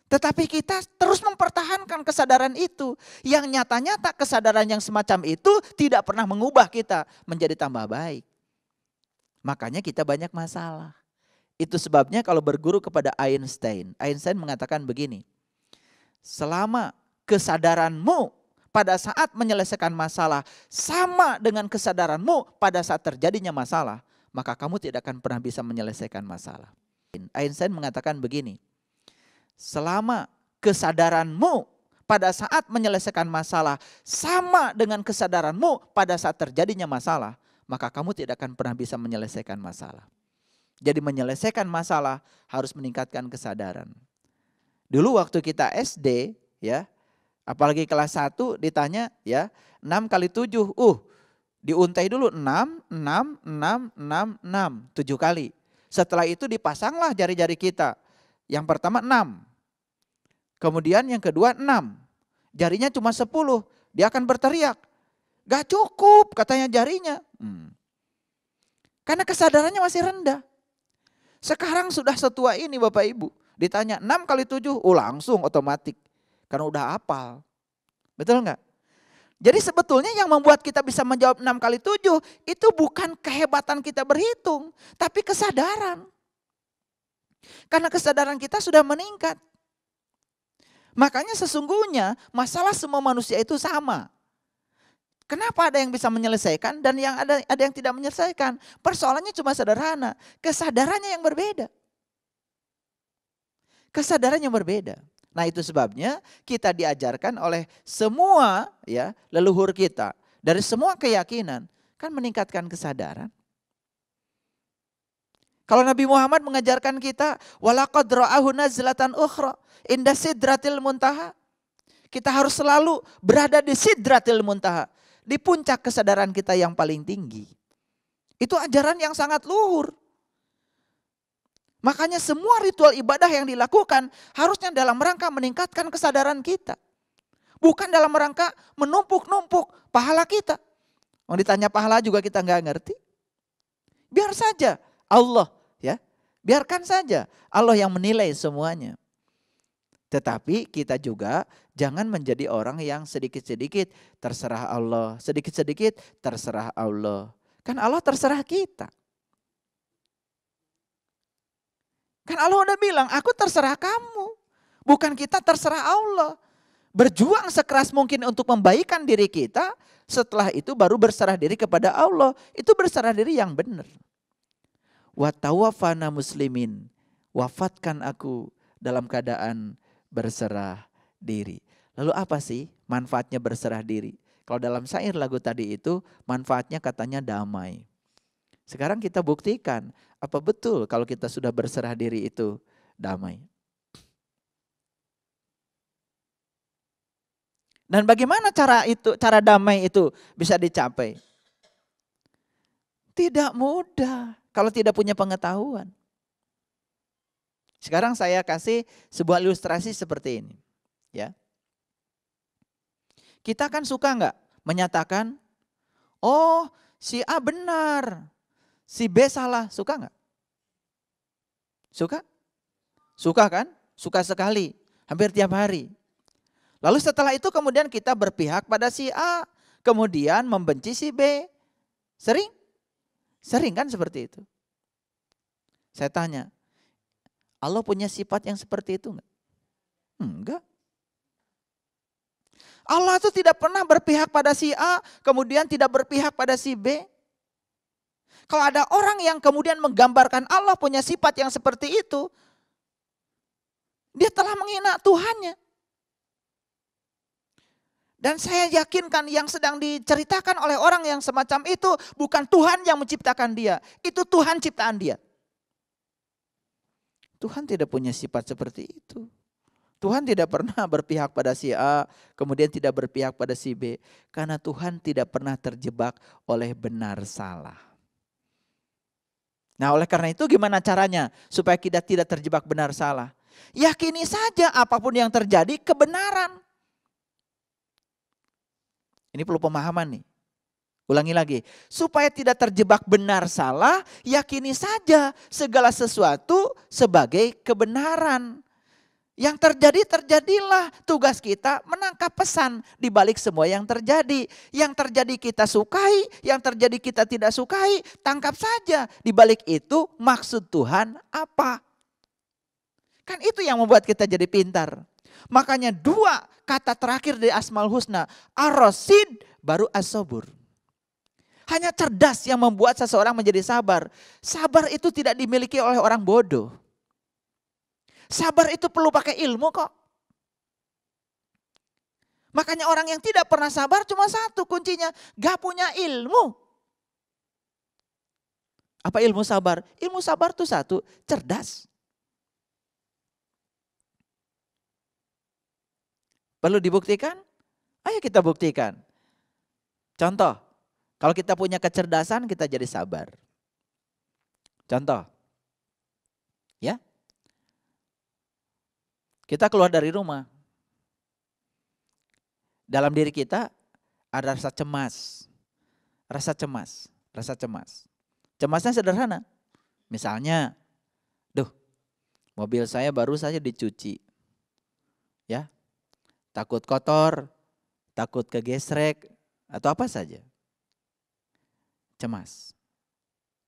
Tetapi kita terus mempertahankan kesadaran itu. Yang nyata-nyata kesadaran yang semacam itu tidak pernah mengubah kita menjadi tambah baik. Makanya kita banyak masalah. Itu sebabnya kalau berguru kepada Einstein mengatakan begini. Selama kesadaranmu pada saat menyelesaikan masalah sama dengan kesadaranmu pada saat terjadinya masalah, maka kamu tidak akan pernah bisa menyelesaikan masalah. Einstein mengatakan begini. Selama kesadaranmu pada saat menyelesaikan masalah sama dengan kesadaranmu pada saat terjadinya masalah, maka kamu tidak akan pernah bisa menyelesaikan masalah. Jadi menyelesaikan masalah harus meningkatkan kesadaran. Dulu waktu kita SD ya, apalagi kelas 1 ditanya ya, 6 kali 7, diuntai dulu 6, 7 kali. Setelah itu dipasanglah jari-jari kita. Yang pertama 6, kemudian yang kedua 6, jarinya cuma 10, dia akan berteriak, gak cukup katanya jarinya. Karena kesadarannya masih rendah. Sekarang sudah setua ini Bapak Ibu, ditanya 6 kali 7, langsung otomatis, karena udah hafal. Betul gak? Jadi sebetulnya yang membuat kita bisa menjawab 6 kali 7, itu bukan kehebatan kita berhitung, tapi kesadaran. Karena kesadaran kita sudah meningkat. Makanya sesungguhnya masalah semua manusia itu sama. Kenapa ada yang bisa menyelesaikan dan yang ada yang tidak menyelesaikan? Persoalannya cuma sederhana, kesadarannya yang berbeda. Kesadaran yang berbeda. Nah, itu sebabnya kita diajarkan oleh semua ya leluhur kita dari semua keyakinan kan meningkatkan kesadaran. Kalau Nabi Muhammad mengajarkan kita, walaqad ra'ahu nazlatan ukhra inda sidratil muntaha. Kita harus selalu berada di sidratil muntaha, di puncak kesadaran kita yang paling tinggi. Itu ajaran yang sangat luhur. Makanya semua ritual ibadah yang dilakukan harusnya dalam rangka meningkatkan kesadaran kita. Bukan dalam rangka menumpuk-numpuk pahala kita. Mau ditanya pahala juga kita nggak ngerti. Biar saja Allah ya, biarkan saja Allah yang menilai semuanya. Tetapi kita juga jangan menjadi orang yang sedikit-sedikit terserah Allah, sedikit-sedikit terserah Allah. Kan Allah terserah kita. Kan Allah udah bilang, aku terserah kamu. Bukan kita terserah Allah. Berjuang sekeras mungkin untuk membaikkan diri kita, setelah itu baru berserah diri kepada Allah. Itu berserah diri yang benar. Wa tawaffana muslimin, wafatkan aku dalam keadaan berserah diri. Lalu apa sih manfaatnya berserah diri? Kalau dalam syair lagu tadi itu manfaatnya katanya damai. Sekarang kita buktikan apa betul kalau kita sudah berserah diri itu damai. Dan bagaimana cara damai itu bisa dicapai? Tidak mudah kalau tidak punya pengetahuan. Sekarang saya kasih sebuah ilustrasi seperti ini, ya. Kita kan suka nggak menyatakan, oh si A benar, si B salah. Suka nggak? Suka? Suka kan? Suka sekali, hampir tiap hari. Lalu setelah itu kemudian kita berpihak pada si A, kemudian membenci si B. Sering? Sering kan seperti itu. Saya tanya, Allah punya sifat yang seperti itu enggak? Enggak. Allah itu tidak pernah berpihak pada si A, kemudian tidak berpihak pada si B. Kalau ada orang yang kemudian menggambarkan Allah punya sifat yang seperti itu, dia telah menghina Tuhannya. Dan saya yakinkan yang sedang diceritakan oleh orang yang semacam itu bukan Tuhan yang menciptakan dia. Itu Tuhan ciptaan dia. Tuhan tidak punya sifat seperti itu. Tuhan tidak pernah berpihak pada si A, kemudian tidak berpihak pada si B. Karena Tuhan tidak pernah terjebak oleh benar salah. Nah oleh karena itu gimana caranya supaya kita tidak terjebak benar salah? Yakini saja apapun yang terjadi kebenaran. Ini perlu pemahaman nih. Ulangi lagi. Supaya tidak terjebak benar salah, yakini saja segala sesuatu sebagai kebenaran. Yang terjadi, terjadilah. Tugas kita menangkap pesan di balik semua yang terjadi. Yang terjadi kita sukai, yang terjadi kita tidak sukai, tangkap saja. Di balik itu maksud Tuhan apa? Kan itu yang membuat kita jadi pintar. Makanya 2 kata terakhir dari Asmaul Husna, Ar-Rasid baru As-Sabur. Hanya cerdas yang membuat seseorang menjadi sabar. Sabar itu tidak dimiliki oleh orang bodoh. Sabar itu perlu pakai ilmu kok. Makanya orang yang tidak pernah sabar cuma satu kuncinya, gak punya ilmu. Apa ilmu sabar? Ilmu sabar itu satu, cerdas. Perlu dibuktikan? Ayo kita buktikan. Contoh, kalau kita punya kecerdasan kita jadi sabar. Contoh, ya, kita keluar dari rumah. Dalam diri kita ada rasa cemas. Rasa cemas, rasa cemas. Cemasnya sederhana. Misalnya, mobil saya baru saja dicuci. Ya. Takut kotor, takut kegesrek, atau apa saja. Cemas.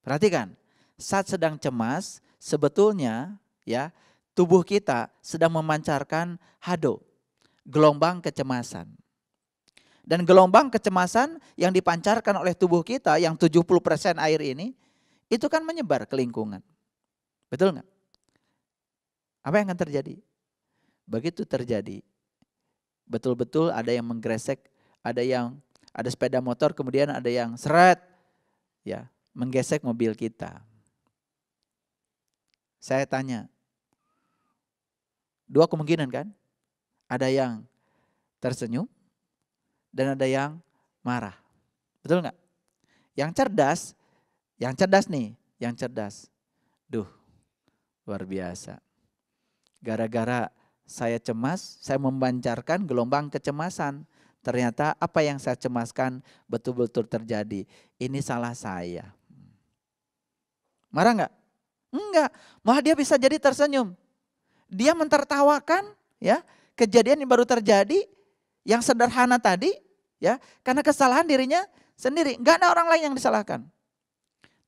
Perhatikan, saat sedang cemas, sebetulnya ya tubuh kita sedang memancarkan hado, gelombang kecemasan. Dan gelombang kecemasan yang dipancarkan oleh tubuh kita yang 70% air ini, itu kan menyebar ke lingkungan. Betul nggak? Apa yang akan terjadi? Begitu terjadi, betul-betul ada yang menggresek, ada sepeda motor, kemudian ada yang seret, ya, menggesek mobil kita. Saya tanya, 2 kemungkinan kan? Ada yang tersenyum dan ada yang marah. Betul nggak? Yang cerdas nih, yang cerdas. Luar biasa. Gara-gara saya cemas, saya memancarkan gelombang kecemasan. Ternyata apa yang saya cemaskan betul-betul terjadi. Ini salah saya. Marah enggak? Enggak, malah dia bisa jadi tersenyum. Dia mentertawakan ya kejadian yang baru terjadi, yang sederhana tadi, ya, karena kesalahan dirinya sendiri. Enggak ada orang lain yang disalahkan.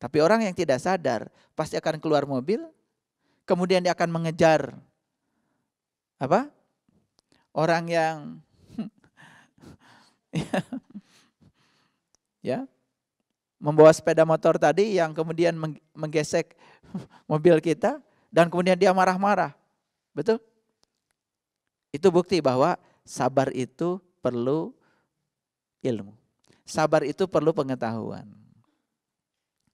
Tapi orang yang tidak sadar pasti akan keluar mobil, kemudian dia akan mengejar orang yang ya membawa sepeda motor tadi yang kemudian menggesek mobil kita dan kemudian dia marah-marah. Betul? Itu bukti bahwa sabar itu perlu ilmu. Sabar itu perlu pengetahuan.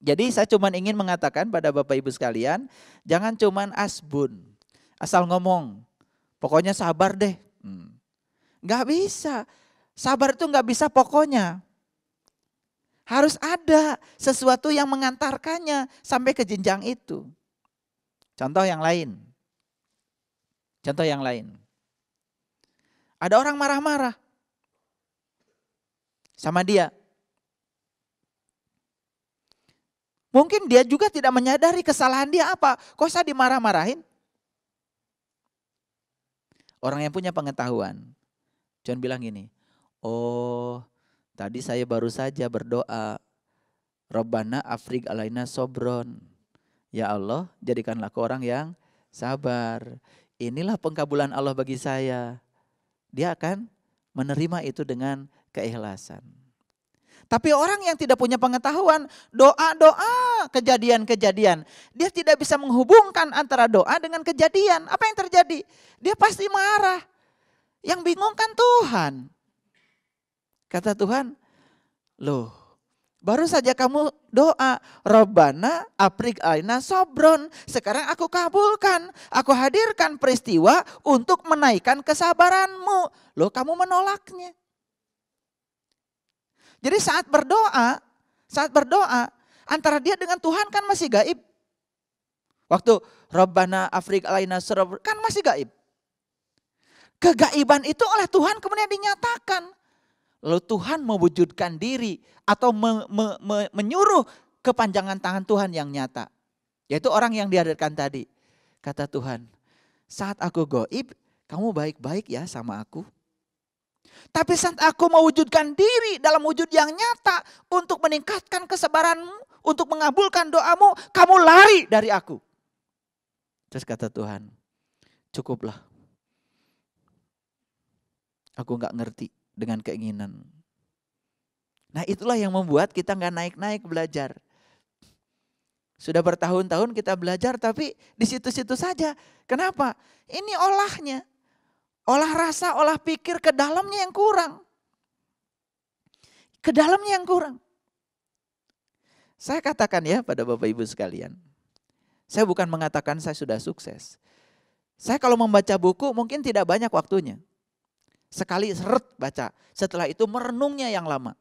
Jadi saya cuma ingin mengatakan pada Bapak Ibu sekalian, jangan cuma asbun, asal ngomong. Pokoknya sabar deh. Gak bisa. Sabar itu gak bisa pokoknya. Harus ada sesuatu yang mengantarkannya sampai ke jenjang itu. Contoh yang lain. Ada orang marah-marah. sama dia. Mungkin dia juga tidak menyadari kesalahan dia apa. Kok saya dimarah-marahin? Orang yang punya pengetahuan. John bilang gini, oh tadi saya baru saja berdoa. Rabbana afrig alaina sobron. Ya Allah, jadikanlah aku orang yang sabar. Inilah pengkabulan Allah bagi saya. Dia akan menerima itu dengan keikhlasan. Tapi orang yang tidak punya pengetahuan, doa-doa, kejadian-kejadian, dia tidak bisa menghubungkan antara doa dengan kejadian. Apa yang terjadi? Dia pasti marah. Yang bingung kan Tuhan. Kata Tuhan, loh, baru saja kamu doa, Rabbana aprik alaina sobron. Sekarang aku kabulkan, aku hadirkan peristiwa untuk menaikkan kesabaranmu. Loh, kamu menolaknya. Jadi saat berdoa, antara dia dengan Tuhan kan masih gaib. Waktu Rabbana afrig alaina sobron kan masih gaib. Kegaiban itu oleh Tuhan kemudian dinyatakan. Lalu Tuhan mewujudkan diri atau menyuruh kepanjangan tangan Tuhan yang nyata. Yaitu orang yang dihadirkan tadi. Kata Tuhan, saat aku gaib, kamu baik-baik ya sama aku. Tapi saat aku mewujudkan diri dalam wujud yang nyata untuk meningkatkan kesabaranmu, untuk mengabulkan doamu, kamu lari dari aku. Terus kata Tuhan, cukuplah. Aku gak ngerti dengan keinginan. Nah itulah yang membuat kita gak naik-naik belajar. Sudah bertahun-tahun kita belajar tapi di situ-situ saja. Kenapa? Ini olahnya. Olah rasa, olah pikir ke dalamnya yang kurang. Ke dalamnya yang kurang. Saya katakan ya pada Bapak Ibu sekalian. Saya bukan mengatakan saya sudah sukses. Saya kalau membaca buku mungkin tidak banyak waktunya. Sekali seret baca, setelah itu merenungnya yang lama.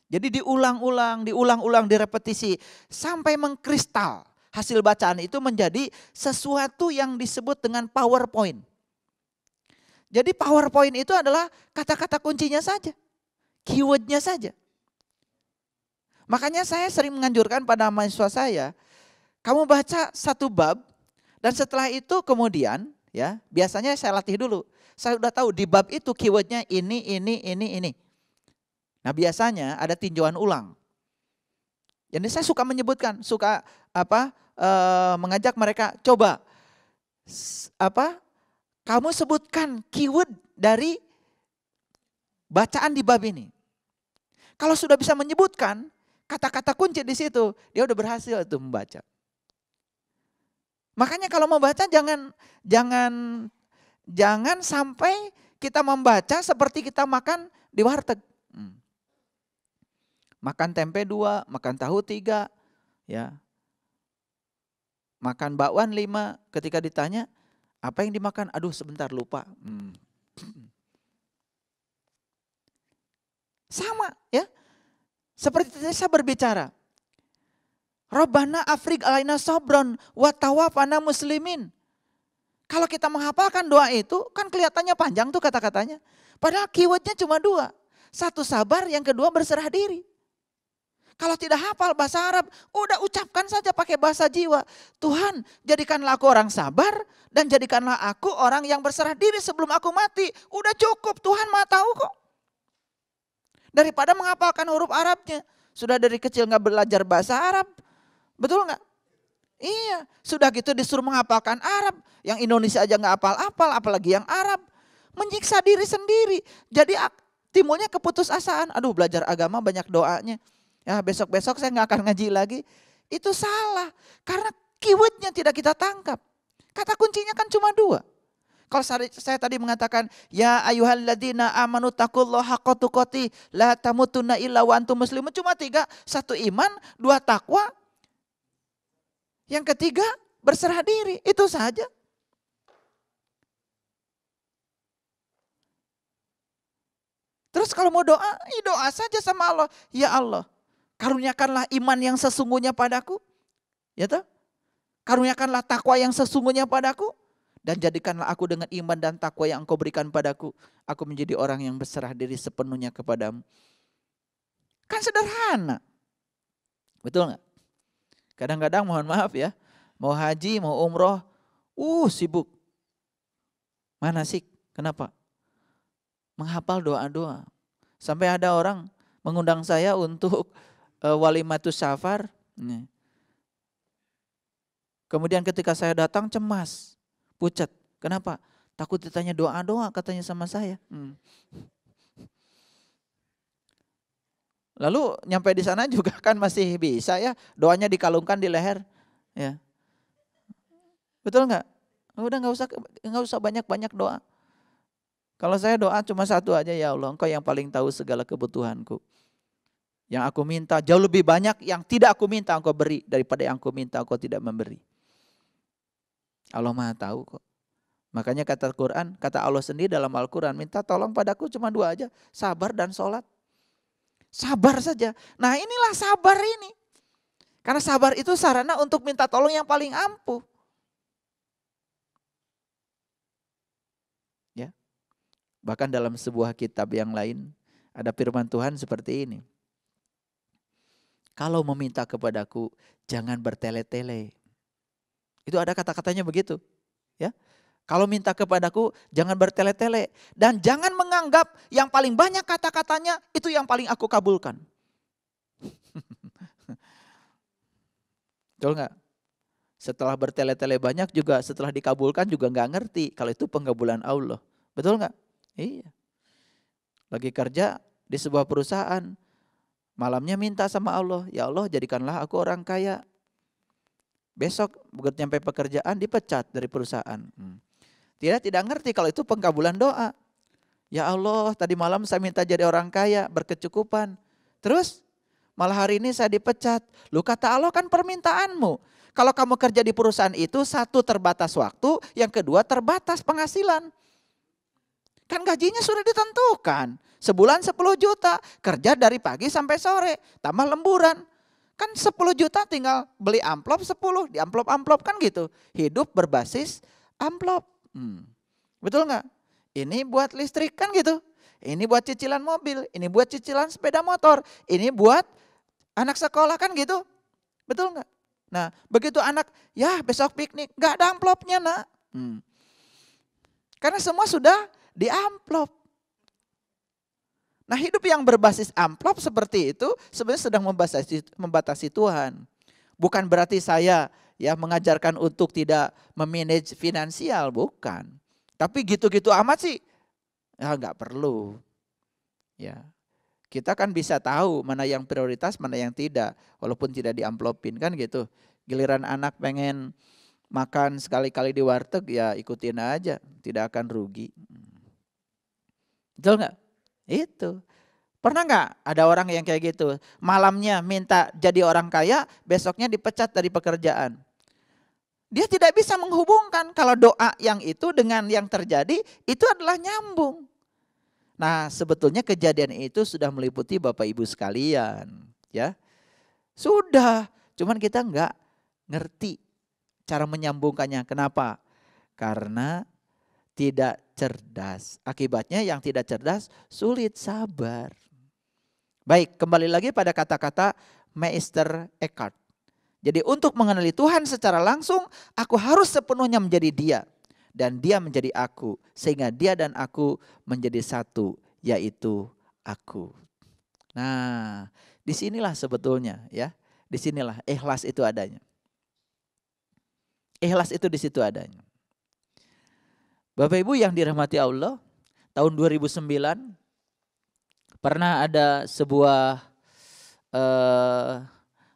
Jadi diulang-ulang, direpetisi sampai mengkristal. Hasil bacaan itu menjadi sesuatu yang disebut dengan PowerPoint. Jadi PowerPoint itu adalah kata-kata kuncinya saja, keywordnya saja. Makanya saya sering menganjurkan pada mahasiswa saya, kamu baca satu bab dan setelah itu kemudian ya biasanya saya latih dulu. Saya udah tahu di bab itu keywordnya ini. Nah biasanya ada tinjauan ulang. Jadi saya suka menyebutkan, mengajak mereka coba kamu sebutkan keyword dari bacaan di bab ini. Kalau sudah bisa menyebutkan kata-kata kunci di situ, dia udah berhasil itu membaca. Makanya kalau mau baca jangan sampai kita membaca seperti kita makan di warteg. Makan tempe 2, makan tahu 3, ya. Makan bakwan 5, ketika ditanya, apa yang dimakan? Aduh sebentar lupa. Sama ya. Seperti saya berbicara. Rabbana afrig alaina sobron wa tawafana muslimin. Kalau kita menghafalkan doa itu kan kelihatannya panjang tuh kata-katanya. Padahal keywordnya cuma 2. Satu sabar, yang kedua berserah diri. Kalau tidak hafal bahasa Arab, udah ucapkan saja pakai bahasa jiwa. Tuhan, jadikanlah aku orang sabar dan jadikanlah aku orang yang berserah diri sebelum aku mati. Udah cukup, Tuhan Maha tahu kok. Daripada menghafalkan huruf Arabnya. Sudah dari kecil gak belajar bahasa Arab. Betul gak? Iya, sudah gitu disuruh menghafalkan Arab. Yang Indonesia aja gak hafal-hafal, apalagi yang Arab. Menyiksa diri sendiri. Jadi timbulnya keputusasaan. Aduh belajar agama banyak doanya. Ya besok-besok saya gak akan ngaji lagi. Itu salah. Karena keywordnya tidak kita tangkap. Kata kuncinya kan cuma 2. Kalau saya tadi mengatakan, ya ayyuhalladzina amanu taqullaha haqqa tuqatih la tamutunna illa wa antum muslimun. Cuma 3. 1 iman, 2 takwa. Yang ketiga berserah diri. Itu saja. Terus kalau mau doa, doa saja sama Allah. Ya Allah, karuniakanlah iman yang sesungguhnya padaku. Ya toh? Karuniakanlah takwa yang sesungguhnya padaku. Dan jadikanlah aku dengan iman dan takwa yang Engkau berikan padaku. Aku menjadi orang yang berserah diri sepenuhnya kepadamu. Kan sederhana. Betul nggak? Kadang-kadang mohon maaf ya, mau haji, mau umroh, sibuk. Manasik, kenapa? Menghafal doa-doa. Sampai ada orang mengundang saya untuk walimatus safar. Kemudian ketika saya datang cemas, pucat. Kenapa? Takut ditanya doa-doa katanya sama saya. Lalu nyampe di sana juga kan masih bisa ya, doanya dikalungkan di leher, ya. Betul nggak? Udah nggak usah banyak-banyak doa. Kalau saya doa cuma satu aja, ya Allah, Engkau yang paling tahu segala kebutuhanku. Yang aku minta jauh lebih banyak yang tidak aku minta Engkau beri daripada yang aku minta Engkau tidak memberi. Allah Maha tahu kok. Makanya kata Quran, kata Allah sendiri dalam Al-Quran, minta tolong padaku cuma 2 aja, sabar dan sholat. Sabar saja. Nah inilah sabar ini. Karena sabar itu sarana untuk minta tolong yang paling ampuh. Ya. Bahkan dalam sebuah kitab yang lain, ada firman Tuhan seperti ini. Kalau meminta kepadaku, jangan bertele-tele. Itu ada kata-katanya begitu. Ya. Kalau minta kepadaku jangan bertele-tele. Dan jangan menganggap yang paling banyak kata-katanya itu yang paling aku kabulkan. Betul gak? Setelah bertele-tele banyak juga setelah dikabulkan juga gak ngerti. Kalau itu pengkabulan Allah. Betul gak? Iya. Lagi kerja di sebuah perusahaan. Malamnya minta sama Allah. Ya Allah jadikanlah aku orang kaya. Besok begitu nyampe pekerjaan dipecat dari perusahaan. Tidak ngerti kalau itu pengkabulan doa. Ya Allah, tadi malam saya minta jadi orang kaya, berkecukupan. Terus malah hari ini saya dipecat. Lu kata Allah kan permintaanmu. Kalau kamu kerja di perusahaan itu, 1 terbatas waktu, yang kedua terbatas penghasilan. Kan gajinya sudah ditentukan. Sebulan 10 juta, kerja dari pagi sampai sore, tambah lemburan. Kan 10 juta tinggal beli amplop 10, di amplop-amplop kan gitu. Hidup berbasis amplop. Betul nggak? Ini buat listrik kan gitu. Ini buat cicilan mobil, ini buat cicilan sepeda motor, ini buat anak sekolah kan gitu. Betul nggak? Nah begitu anak, ya besok piknik, nggak ada amplopnya nak. Karena semua sudah di amplop. Nah hidup yang berbasis amplop seperti itu sebenarnya sedang membatasi Tuhan. Bukan berarti saya mengajarkan untuk tidak memanage finansial, bukan. Tapi gitu-gitu amat sih, ya nggak perlu. Ya, kita kan bisa tahu mana yang prioritas, mana yang tidak, walaupun tidak diamplopin kan gitu. Giliran anak pengen makan sekali-kali di warteg, ya ikutin aja, tidak akan rugi. Betul nggak? Itu. Pernah nggak ada orang yang kayak gitu? Malamnya minta jadi orang kaya, besoknya dipecat dari pekerjaan. Dia tidak bisa menghubungkan kalau doa yang itu dengan yang terjadi itu adalah nyambung. Nah sebetulnya kejadian itu sudah meliputi Bapak Ibu sekalian. Ya, sudah. Cuman kita nggak ngerti cara menyambungkannya. Kenapa? Karena tidak cerdas. Akibatnya yang tidak cerdas sulit sabar. Baik, kembali lagi pada kata-kata Meister Eckhart. Jadi untuk mengenali Tuhan secara langsung, aku harus sepenuhnya menjadi Dia. Dan Dia menjadi aku. Sehingga Dia dan aku menjadi satu, yaitu aku. Nah, disinilah sebetulnya ya. Disinilah ikhlas itu adanya. Ikhlas itu di situ adanya. Bapak Ibu yang dirahmati Allah, tahun 2009 pernah ada sebuah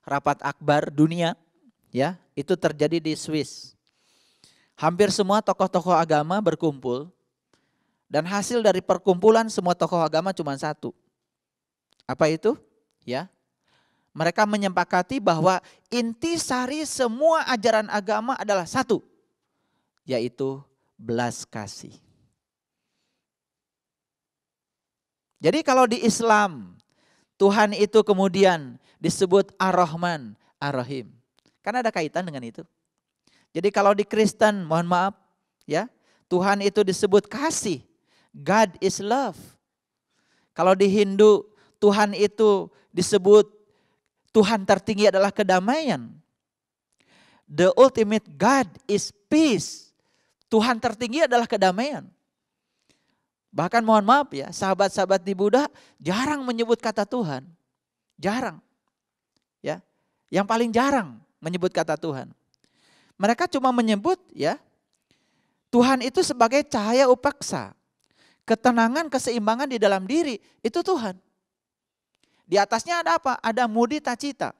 rapat akbar dunia, ya, itu terjadi di Swiss. Hampir semua tokoh-tokoh agama berkumpul dan hasil dari perkumpulan semua tokoh agama cuma satu. Apa itu? Ya. Mereka menyepakati bahwa intisari semua ajaran agama adalah satu, yaitu belas kasih. Jadi kalau di Islam Tuhan itu kemudian disebut Ar-Rahman, Ar-Rahim. Kan ada kaitan dengan itu. Jadi kalau di Kristen, mohon maaf, ya. Tuhan itu disebut kasih. God is love. Kalau di Hindu Tuhan itu disebut Tuhan tertinggi adalah kedamaian. The ultimate God is peace. Tuhan tertinggi adalah kedamaian. Bahkan mohon maaf ya, sahabat-sahabat di Buddha jarang menyebut kata Tuhan. Jarang. Ya. Yang paling jarang menyebut kata Tuhan. Mereka cuma menyebut ya Tuhan itu sebagai cahaya upaksa. Ketenangan, keseimbangan di dalam diri, itu Tuhan. Di atasnya ada apa? Ada mudita cita.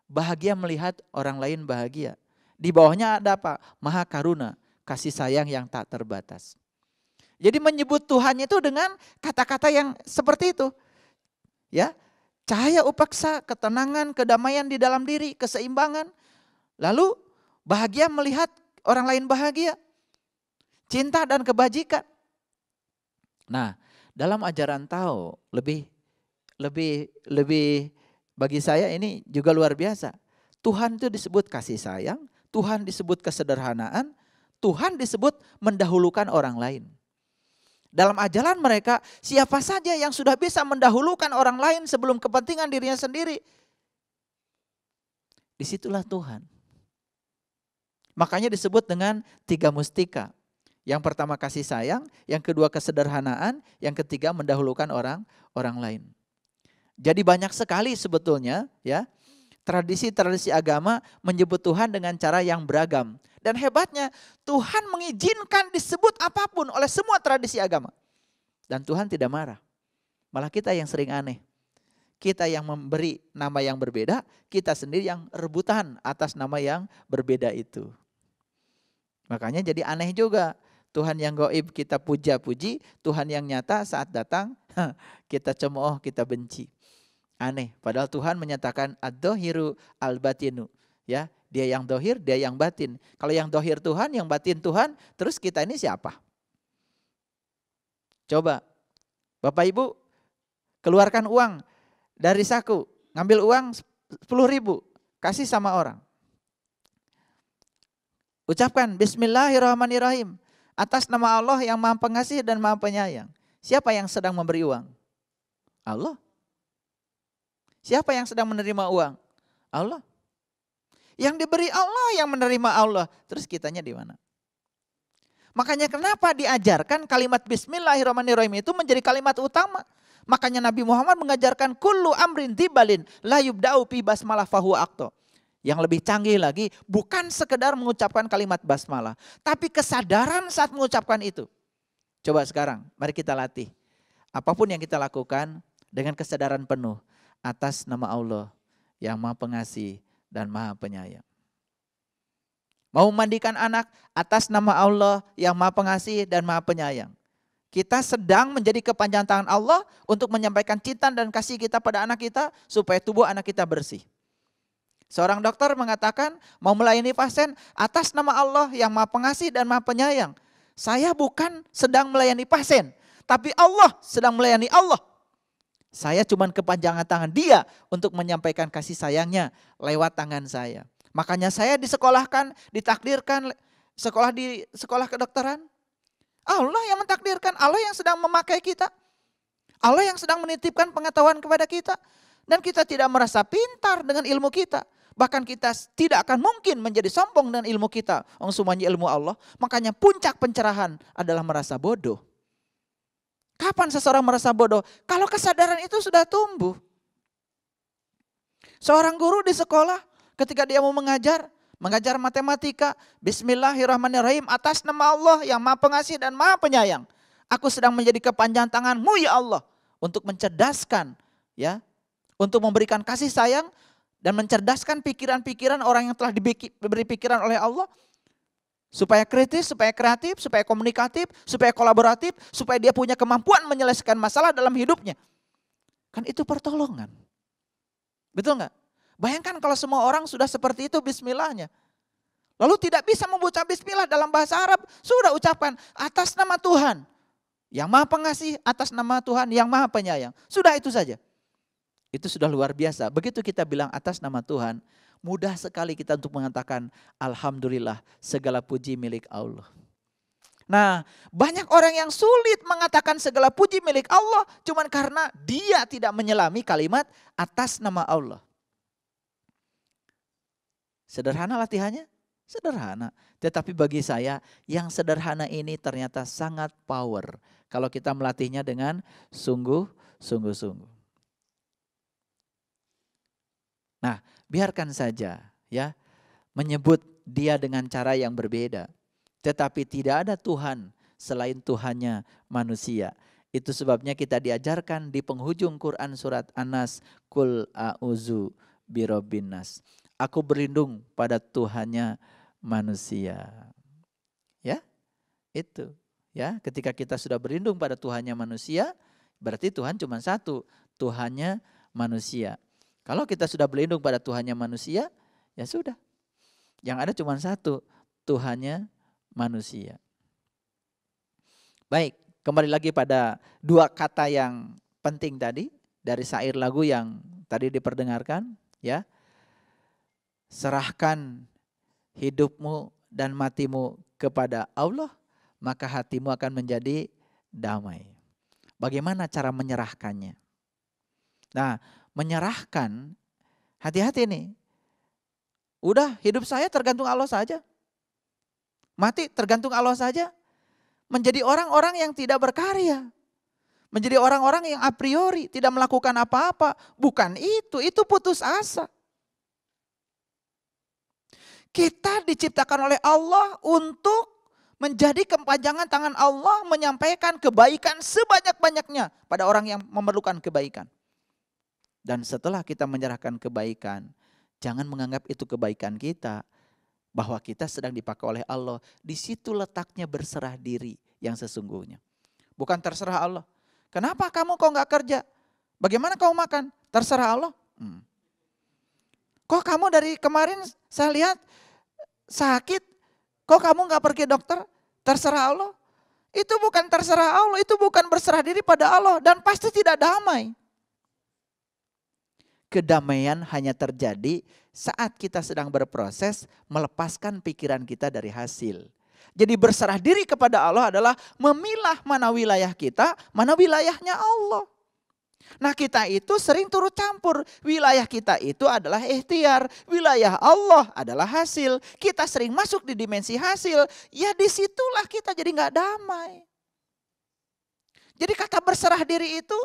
Bahagia melihat orang lain bahagia. Di bawahnya ada apa? Maha karuna, kasih sayang yang tak terbatas. Jadi menyebut Tuhan itu dengan kata-kata yang seperti itu. Ya, cahaya upaksa, ketenangan, kedamaian di dalam diri, keseimbangan. Lalu bahagia melihat orang lain bahagia. Cinta dan kebajikan. Nah, dalam ajaran Tao lebih bagi saya ini juga luar biasa. Tuhan itu disebut kasih sayang, Tuhan disebut kesederhanaan, Tuhan disebut mendahulukan orang lain. Dalam ajaran mereka, siapa saja yang sudah bisa mendahulukan orang lain sebelum kepentingan dirinya sendiri, disitulah Tuhan. Makanya disebut dengan 3 mustika. Yang pertama kasih sayang, yang kedua kesederhanaan, yang ketiga mendahulukan orang lain. Jadi banyak sekali sebetulnya ya tradisi-tradisi agama menyebut Tuhan dengan cara yang beragam. Dan hebatnya Tuhan mengizinkan disebut apapun oleh semua tradisi agama. Dan Tuhan tidak marah. Malah kita yang sering aneh. Kita yang memberi nama yang berbeda, kita sendiri yang rebutan atas nama yang berbeda itu. Makanya jadi aneh juga. Tuhan yang gaib kita puja-puji, Tuhan yang nyata saat datang kita cemooh, kita benci. Aneh, padahal Tuhan menyatakan ad-dohiru al-batinu. Ya, dia yang dohir, dia yang batin. Kalau yang dohir Tuhan, yang batin Tuhan, terus kita ini siapa? Coba, Bapak Ibu keluarkan uang dari saku, ngambil uang 10.000, kasih sama orang. Ucapkan Bismillahirrahmanirrahim. Atas nama Allah yang Maha Pengasih dan Maha Penyayang. Siapa yang sedang memberi uang? Allah. Siapa yang sedang menerima uang? Allah. Yang diberi Allah, yang menerima Allah. Terus kitanya di mana? Makanya kenapa diajarkan kalimat Bismillahirrahmanirrahim itu menjadi kalimat utama. Makanya Nabi Muhammad mengajarkan kullu amrin dibalin la yubda'u bi basmalah fahu akto. Yang lebih canggih lagi, bukan sekedar mengucapkan kalimat basmalah, tapi kesadaran saat mengucapkan itu. Coba sekarang, mari kita latih. Apapun yang kita lakukan dengan kesadaran penuh atas nama Allah yang Maha Pengasih dan Maha Penyayang. Mau memandikan anak atas nama Allah yang Maha Pengasih dan Maha Penyayang. Kita sedang menjadi kepanjangan tangan Allah untuk menyampaikan cinta dan kasih kita pada anak kita supaya tubuh anak kita bersih. Seorang dokter mengatakan mau melayani pasien atas nama Allah yang Maha Pengasih dan Maha Penyayang. Saya bukan sedang melayani pasien, tapi Allah sedang melayani Allah. Saya cuma kepanjangan tangan Dia untuk menyampaikan kasih sayangnya lewat tangan saya. Makanya saya disekolahkan, ditakdirkan sekolah di sekolah kedokteran. Allah yang mentakdirkan, Allah yang sedang memakai kita. Allah yang sedang menitipkan pengetahuan kepada kita. Dan kita tidak merasa pintar dengan ilmu kita. Bahkan kita tidak akan mungkin menjadi sombong dengan ilmu kita. Semuanya ilmu Allah. Makanya puncak pencerahan adalah merasa bodoh. Kapan seseorang merasa bodoh? Kalau kesadaran itu sudah tumbuh. Seorang guru di sekolah ketika dia mau mengajar matematika. Bismillahirrahmanirrahim atas nama Allah yang Maha Pengasih dan Maha Penyayang. Aku sedang menjadi kepanjangan tangan-Mu ya Allah. Untuk mencerdaskan ya. Untuk memberikan kasih sayang dan mencerdaskan pikiran-pikiran orang yang telah diberi pikiran oleh Allah. Supaya kritis, supaya kreatif, supaya komunikatif, supaya kolaboratif, supaya dia punya kemampuan menyelesaikan masalah dalam hidupnya. Kan itu pertolongan. Betul nggak? Bayangkan kalau semua orang sudah seperti itu bismillahnya. Lalu tidak bisa membaca bismillah dalam bahasa Arab. Sudah ucapkan atas nama Tuhan. Yang Maha Pengasih, atas nama Tuhan yang Maha Penyayang. Sudah itu saja. Itu sudah luar biasa. Begitu kita bilang atas nama Tuhan, mudah sekali kita untuk mengatakan alhamdulillah segala puji milik Allah. Nah, banyak orang yang sulit mengatakan segala puji milik Allah cuman karena dia tidak menyelami kalimat atas nama Allah. Sederhana latihannya? Sederhana. Tetapi bagi saya yang sederhana ini ternyata sangat power kalau kita melatihnya dengan sungguh-sungguh. Nah, biarkan saja ya menyebut dia dengan cara yang berbeda. Tetapi tidak ada Tuhan selain Tuhannya manusia. Itu sebabnya kita diajarkan di penghujung Quran surat An-Nas, Qul a'udzu birabbin nas. Aku berlindung pada Tuhannya manusia. Ya, itu. Ya, ketika kita sudah berlindung pada Tuhannya manusia, berarti Tuhan cuma satu, Tuhannya manusia. Kalau kita sudah berlindung pada Tuhannya manusia, ya sudah. Yang ada cuma satu, Tuhannya manusia. Baik, kembali lagi pada dua kata yang penting tadi dari syair lagu yang tadi diperdengarkan, ya. Serahkan hidupmu dan matimu kepada Allah, maka hatimu akan menjadi damai. Bagaimana cara menyerahkannya? Nah, menyerahkan, hati-hati nih. Udah hidup saya tergantung Allah saja. Mati tergantung Allah saja. Menjadi orang-orang yang tidak berkarya. Menjadi orang-orang yang a priori tidak melakukan apa-apa. Bukan itu putus asa. Kita diciptakan oleh Allah untuk menjadi kepanjangan tangan Allah menyampaikan kebaikan sebanyak-banyaknya pada orang yang memerlukan kebaikan. Dan setelah kita menyerahkan kebaikan, jangan menganggap itu kebaikan kita, bahwa kita sedang dipakai oleh Allah. Di situ letaknya berserah diri yang sesungguhnya. Bukan terserah Allah. Kenapa kamu kok nggak kerja? Bagaimana kamu makan? Terserah Allah. Kok kamu dari kemarin saya lihat sakit? Kok kamu nggak pergi dokter? Terserah Allah. Itu bukan terserah Allah, itu bukan berserah diri pada Allah dan pasti tidak damai. Kedamaian hanya terjadi saat kita sedang berproses melepaskan pikiran kita dari hasil. Jadi berserah diri kepada Allah adalah memilah mana wilayah kita, mana wilayahnya Allah. Nah, kita itu sering turut campur. Wilayah kita itu adalah ikhtiar, wilayah Allah adalah hasil. Kita sering masuk di dimensi hasil, ya disitulah kita jadi gak damai. Jadi kata berserah diri itu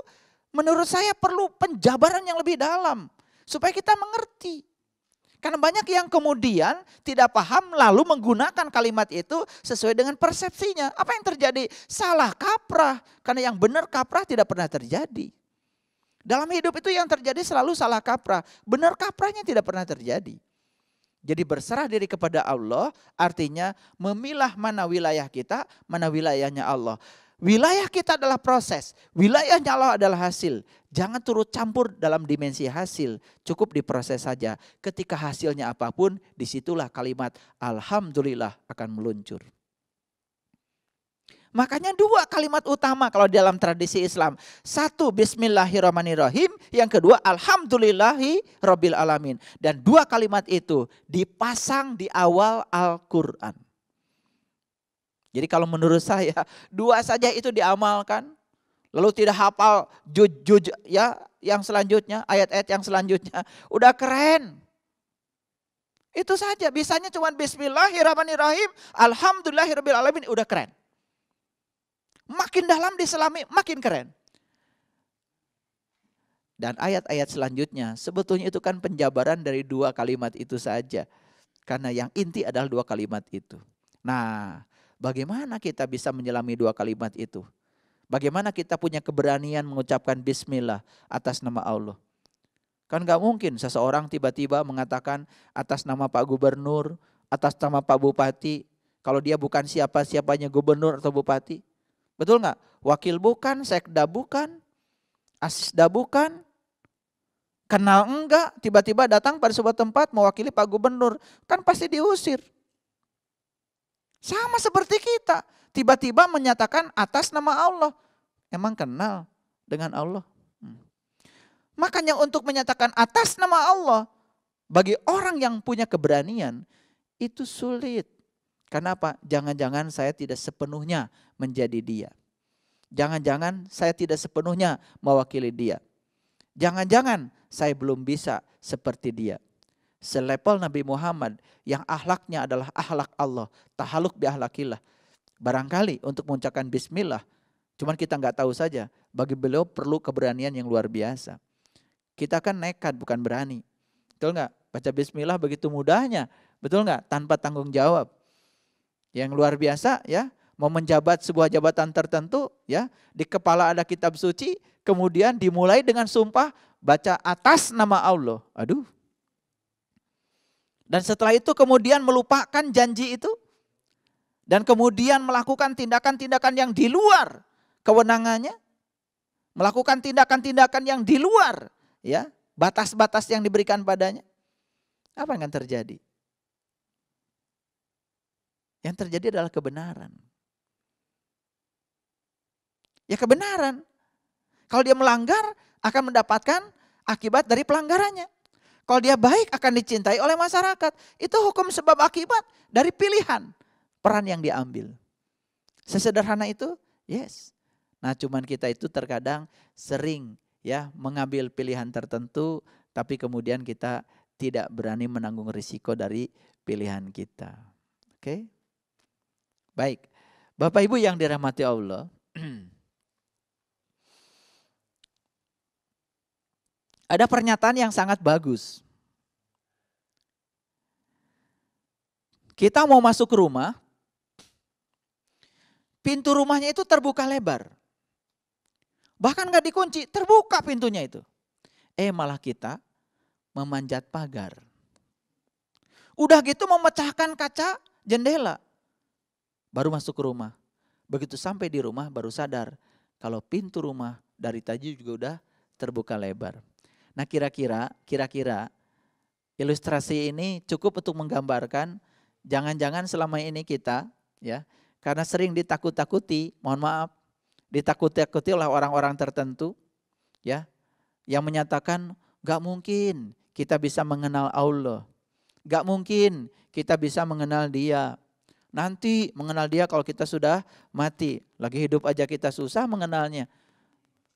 menurut saya perlu penjabaran yang lebih dalam supaya kita mengerti. Karena banyak yang kemudian tidak paham lalu menggunakan kalimat itu sesuai dengan persepsinya. Apa yang terjadi? Salah kaprah. Karena yang benar kaprah tidak pernah terjadi. Dalam hidup itu yang terjadi selalu salah kaprah. Benar kaprahnya tidak pernah terjadi. Jadi berserah diri kepada Allah artinya memilah mana wilayah kita, mana wilayahnya Allah. Wilayah kita adalah proses, wilayahnya Allah adalah hasil. Jangan turut campur dalam dimensi hasil, cukup diproses saja. Ketika hasilnya apapun, disitulah kalimat Alhamdulillah akan meluncur. Makanya dua kalimat utama kalau dalam tradisi Islam. Satu Bismillahirrahmanirrahim, yang kedua Alhamdulillahi Rabbil Alamin. Dan dua kalimat itu dipasang di awal Al-Quran. Jadi kalau menurut saya dua saja itu diamalkan, lalu tidak hafal juj ya yang selanjutnya, ayat-ayat yang selanjutnya, udah keren. Itu saja, bisanya cuma Bismillahirrahmanirrahim, Alhamdulillahirabbil alamin, udah keren. Makin dalam diselami makin keren. Dan ayat-ayat selanjutnya sebetulnya itu kan penjabaran dari dua kalimat itu saja. Karena yang inti adalah dua kalimat itu. Nah, bagaimana kita bisa menyelami dua kalimat itu? Bagaimana kita punya keberanian mengucapkan bismillah atas nama Allah? Kan gak mungkin seseorang tiba-tiba mengatakan atas nama Pak Gubernur, atas nama Pak Bupati. Kalau dia bukan siapa-siapanya gubernur atau bupati. Betul gak? Wakil bukan, sekda bukan, asisda bukan. Kenal enggak, tiba-tiba datang pada sebuah tempat mewakili Pak Gubernur. Kan pasti diusir. Sama seperti kita, tiba-tiba menyatakan atas nama Allah. Emang kenal dengan Allah? Makanya untuk menyatakan atas nama Allah, bagi orang yang punya keberanian, itu sulit. Karena apa? Jangan-jangan saya tidak sepenuhnya menjadi dia. Jangan-jangan saya tidak sepenuhnya mewakili dia. Jangan-jangan saya belum bisa seperti dia. Selevel Nabi Muhammad yang akhlaknya adalah akhlak Allah. Tahaluk bi akhlakillah. Barangkali untuk mengucapkan bismillah. Cuman kita nggak tahu saja. Bagi beliau perlu keberanian yang luar biasa. Kita kan nekat bukan berani. Betul nggak? Baca bismillah begitu mudahnya. Betul nggak? Tanpa tanggung jawab. Yang luar biasa ya, mau menjabat sebuah jabatan tertentu ya, di kepala ada kitab suci, kemudian dimulai dengan sumpah baca atas nama Allah. Aduh. Dan setelah itu kemudian melupakan janji itu dan kemudian melakukan tindakan-tindakan yang di luar kewenangannya, melakukan tindakan-tindakan yang di luar ya, batas-batas yang diberikan padanya. Apa yang akan terjadi? Yang terjadi adalah kebenaran. Ya kebenaran. Kalau dia melanggar akan mendapatkan akibat dari pelanggarannya. Kalau dia baik akan dicintai oleh masyarakat. Itu hukum sebab akibat dari pilihan peran yang diambil. Sesederhana itu? Yes. Nah cuman kita itu terkadang sering ya mengambil pilihan tertentu tapi kemudian kita tidak berani menanggung risiko dari pilihan kita. Oke? Baik, Bapak Ibu yang dirahmati Allah, ada pernyataan yang sangat bagus. Kita mau masuk ke rumah, pintu rumahnya itu terbuka lebar. Bahkan gak dikunci, terbuka pintunya itu. Malah kita memanjat pagar. Udah gitu memecahkan kaca jendela. Baru masuk ke rumah. Begitu sampai di rumah baru sadar kalau pintu rumah dari tadi juga udah terbuka lebar. Nah kira-kira ilustrasi ini cukup untuk menggambarkan jangan-jangan selama ini kita ya karena sering ditakut-takuti, mohon maaf, ditakut-takuti oleh orang-orang tertentu ya yang menyatakan gak mungkin kita bisa mengenal Allah. Gak mungkin kita bisa mengenal Dia. Nanti mengenal Dia kalau kita sudah mati. Lagi hidup aja kita susah mengenalnya.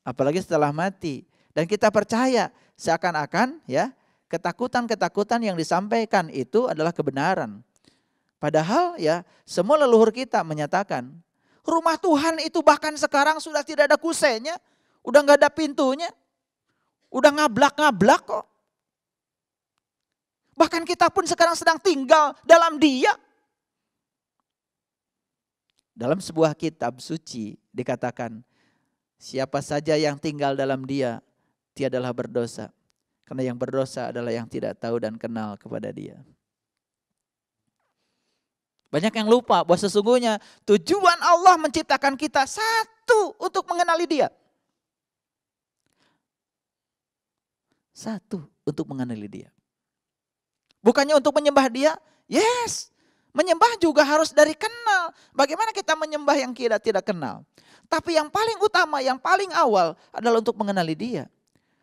Apalagi setelah mati. Dan kita percaya seakan-akan ya ketakutan-ketakutan yang disampaikan itu adalah kebenaran. Padahal ya semua leluhur kita menyatakan rumah Tuhan itu bahkan sekarang sudah tidak ada kusenya. Udah gak ada pintunya. Udah ngablak-ngablak kok. Bahkan kita pun sekarang sedang tinggal dalam Dia. Dalam sebuah kitab suci dikatakan, siapa saja yang tinggal dalam Dia, tiadalah berdosa. Karena yang berdosa adalah yang tidak tahu dan kenal kepada Dia. Banyak yang lupa bahwa sesungguhnya tujuan Allah menciptakan kita satu untuk mengenali Dia. Satu untuk mengenali Dia. Bukannya untuk menyembah Dia, yes. Menyembah juga harus dari kenal. Bagaimana kita menyembah yang kita tidak kenal? Tapi yang paling utama, yang paling awal adalah untuk mengenali Dia.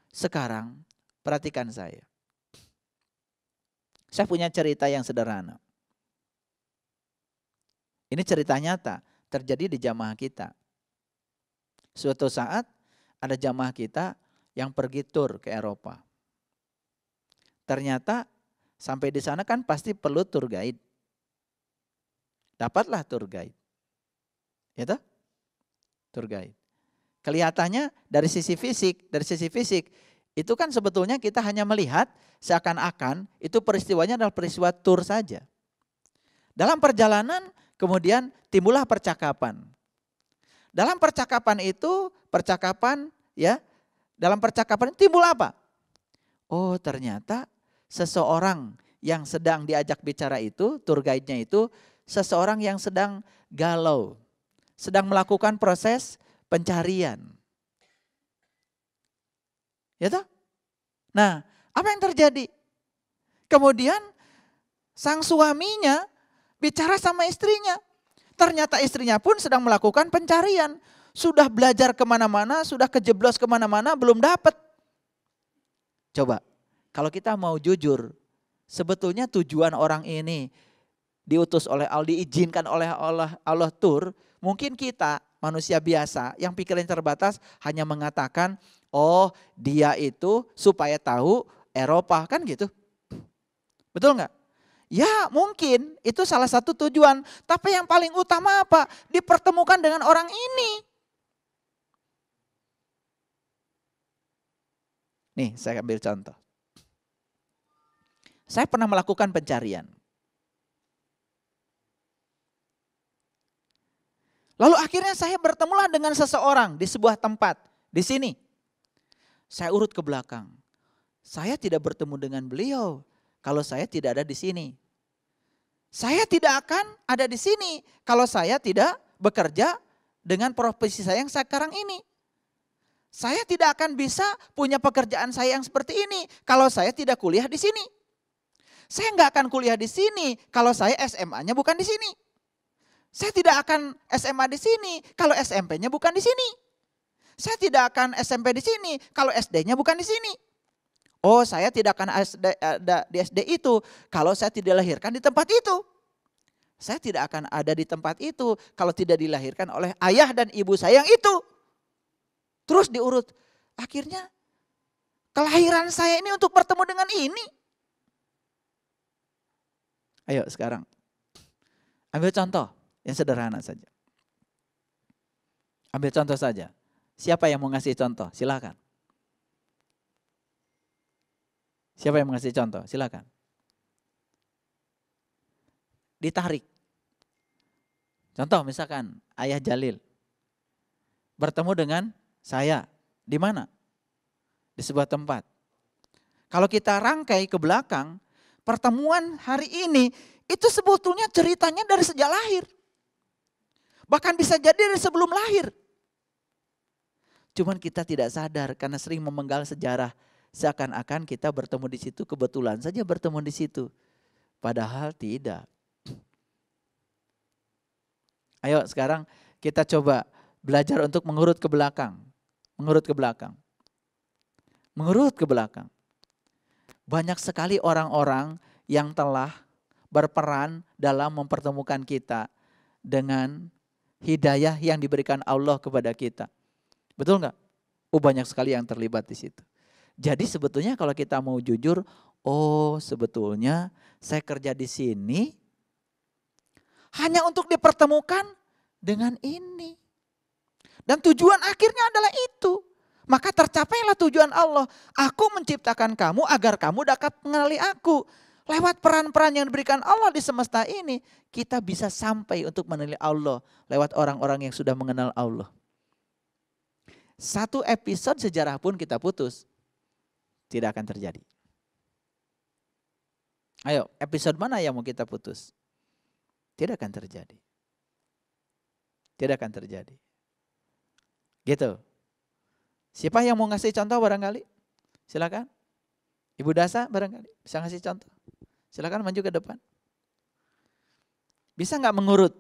Sekarang perhatikan saya. Saya punya cerita yang sederhana. Ini cerita nyata terjadi di jamaah kita. Suatu saat ada jamaah kita yang pergi tur ke Eropa. Ternyata sampai di sana kan pasti perlu tour guide. Dapatlah tour guide. Ya toh? Tour guide. Kelihatannya dari sisi fisik itu kan sebetulnya kita hanya melihat seakan-akan itu peristiwanya adalah peristiwa tur saja. Dalam perjalanan kemudian timbullah percakapan. Dalam percakapan timbul apa? Oh, ternyata seseorang yang sedang diajak bicara itu, tour guide-nya itu seseorang yang sedang galau, sedang melakukan proses pencarian. Ya toh? Nah, apa yang terjadi? Kemudian sang suaminya bicara sama istrinya. Ternyata istrinya pun sedang melakukan pencarian. Sudah belajar kemana-mana, sudah kejeblos kemana-mana, belum dapat. Coba, kalau kita mau jujur, sebetulnya tujuan orang ini diutus oleh Allah, diizinkan oleh Allah tur, mungkin kita manusia biasa yang pikiran terbatas hanya mengatakan, oh dia itu supaya tahu Eropa, kan gitu. Betul nggak? Ya mungkin itu salah satu tujuan, tapi yang paling utama apa? Dipertemukan dengan orang ini. Nih saya ambil contoh. Saya pernah melakukan pencarian. Lalu akhirnya saya bertemulah dengan seseorang di sebuah tempat. Di sini. Saya urut ke belakang. Saya tidak bertemu dengan beliau kalau saya tidak ada di sini. Saya tidak akan ada di sini kalau saya tidak bekerja dengan profesi saya yang sekarang ini. Saya tidak akan bisa punya pekerjaan saya yang seperti ini kalau saya tidak kuliah di sini. Saya nggak akan kuliah di sini kalau saya SMA-nya bukan di sini. Saya tidak akan SMA di sini kalau SMP-nya bukan di sini. Saya tidak akan SMP di sini kalau SD-nya bukan di sini. Oh, saya tidak akan ada di SD itu kalau saya tidak dilahirkan di tempat itu. Saya tidak akan ada di tempat itu kalau tidak dilahirkan oleh ayah dan ibu saya yang itu. Terus diurut. Akhirnya kelahiran saya ini untuk bertemu dengan ini. Ayo sekarang, ambil contoh yang sederhana saja. Ambil contoh saja. Siapa yang mau ngasih contoh? Silakan. Siapa yang mau ngasih contoh? Silakan. Ditarik. Contoh misalkan Ayah Jalil bertemu dengan saya. Di mana? Di sebuah tempat. Kalau kita rangkai ke belakang, pertemuan hari ini itu sebetulnya ceritanya dari sejak lahir. Bahkan bisa jadi dari sebelum lahir. Cuman kita tidak sadar karena sering memenggal sejarah. Seakan-akan kita bertemu di situ, kebetulan saja bertemu di situ. Padahal tidak. Ayo sekarang kita coba belajar untuk mengurut ke belakang. Mengurut ke belakang. Mengurut ke belakang. Banyak sekali orang-orang yang telah berperan dalam mempertemukan kita dengan hidayah yang diberikan Allah kepada kita. Betul nggak? Oh, banyak sekali yang terlibat di situ. Jadi sebetulnya kalau kita mau jujur, oh sebetulnya saya kerja di sini hanya untuk dipertemukan dengan ini. Dan tujuan akhirnya adalah itu. Maka tercapailah tujuan Allah. Aku menciptakan kamu agar kamu dapat mengenali aku. Lewat peran-peran yang diberikan Allah di semesta ini, kita bisa sampai untuk mengenali Allah lewat orang-orang yang sudah mengenal Allah. Satu episode sejarah pun kita putus, tidak akan terjadi. Ayo, episode mana yang mau kita putus? Tidak akan terjadi. Tidak akan terjadi. Gitu. Siapa yang mau ngasih contoh barangkali? Silakan. Ibu Dasa barangkali bisa ngasih contoh. Silakan maju ke depan. Bisa nggak mengurut?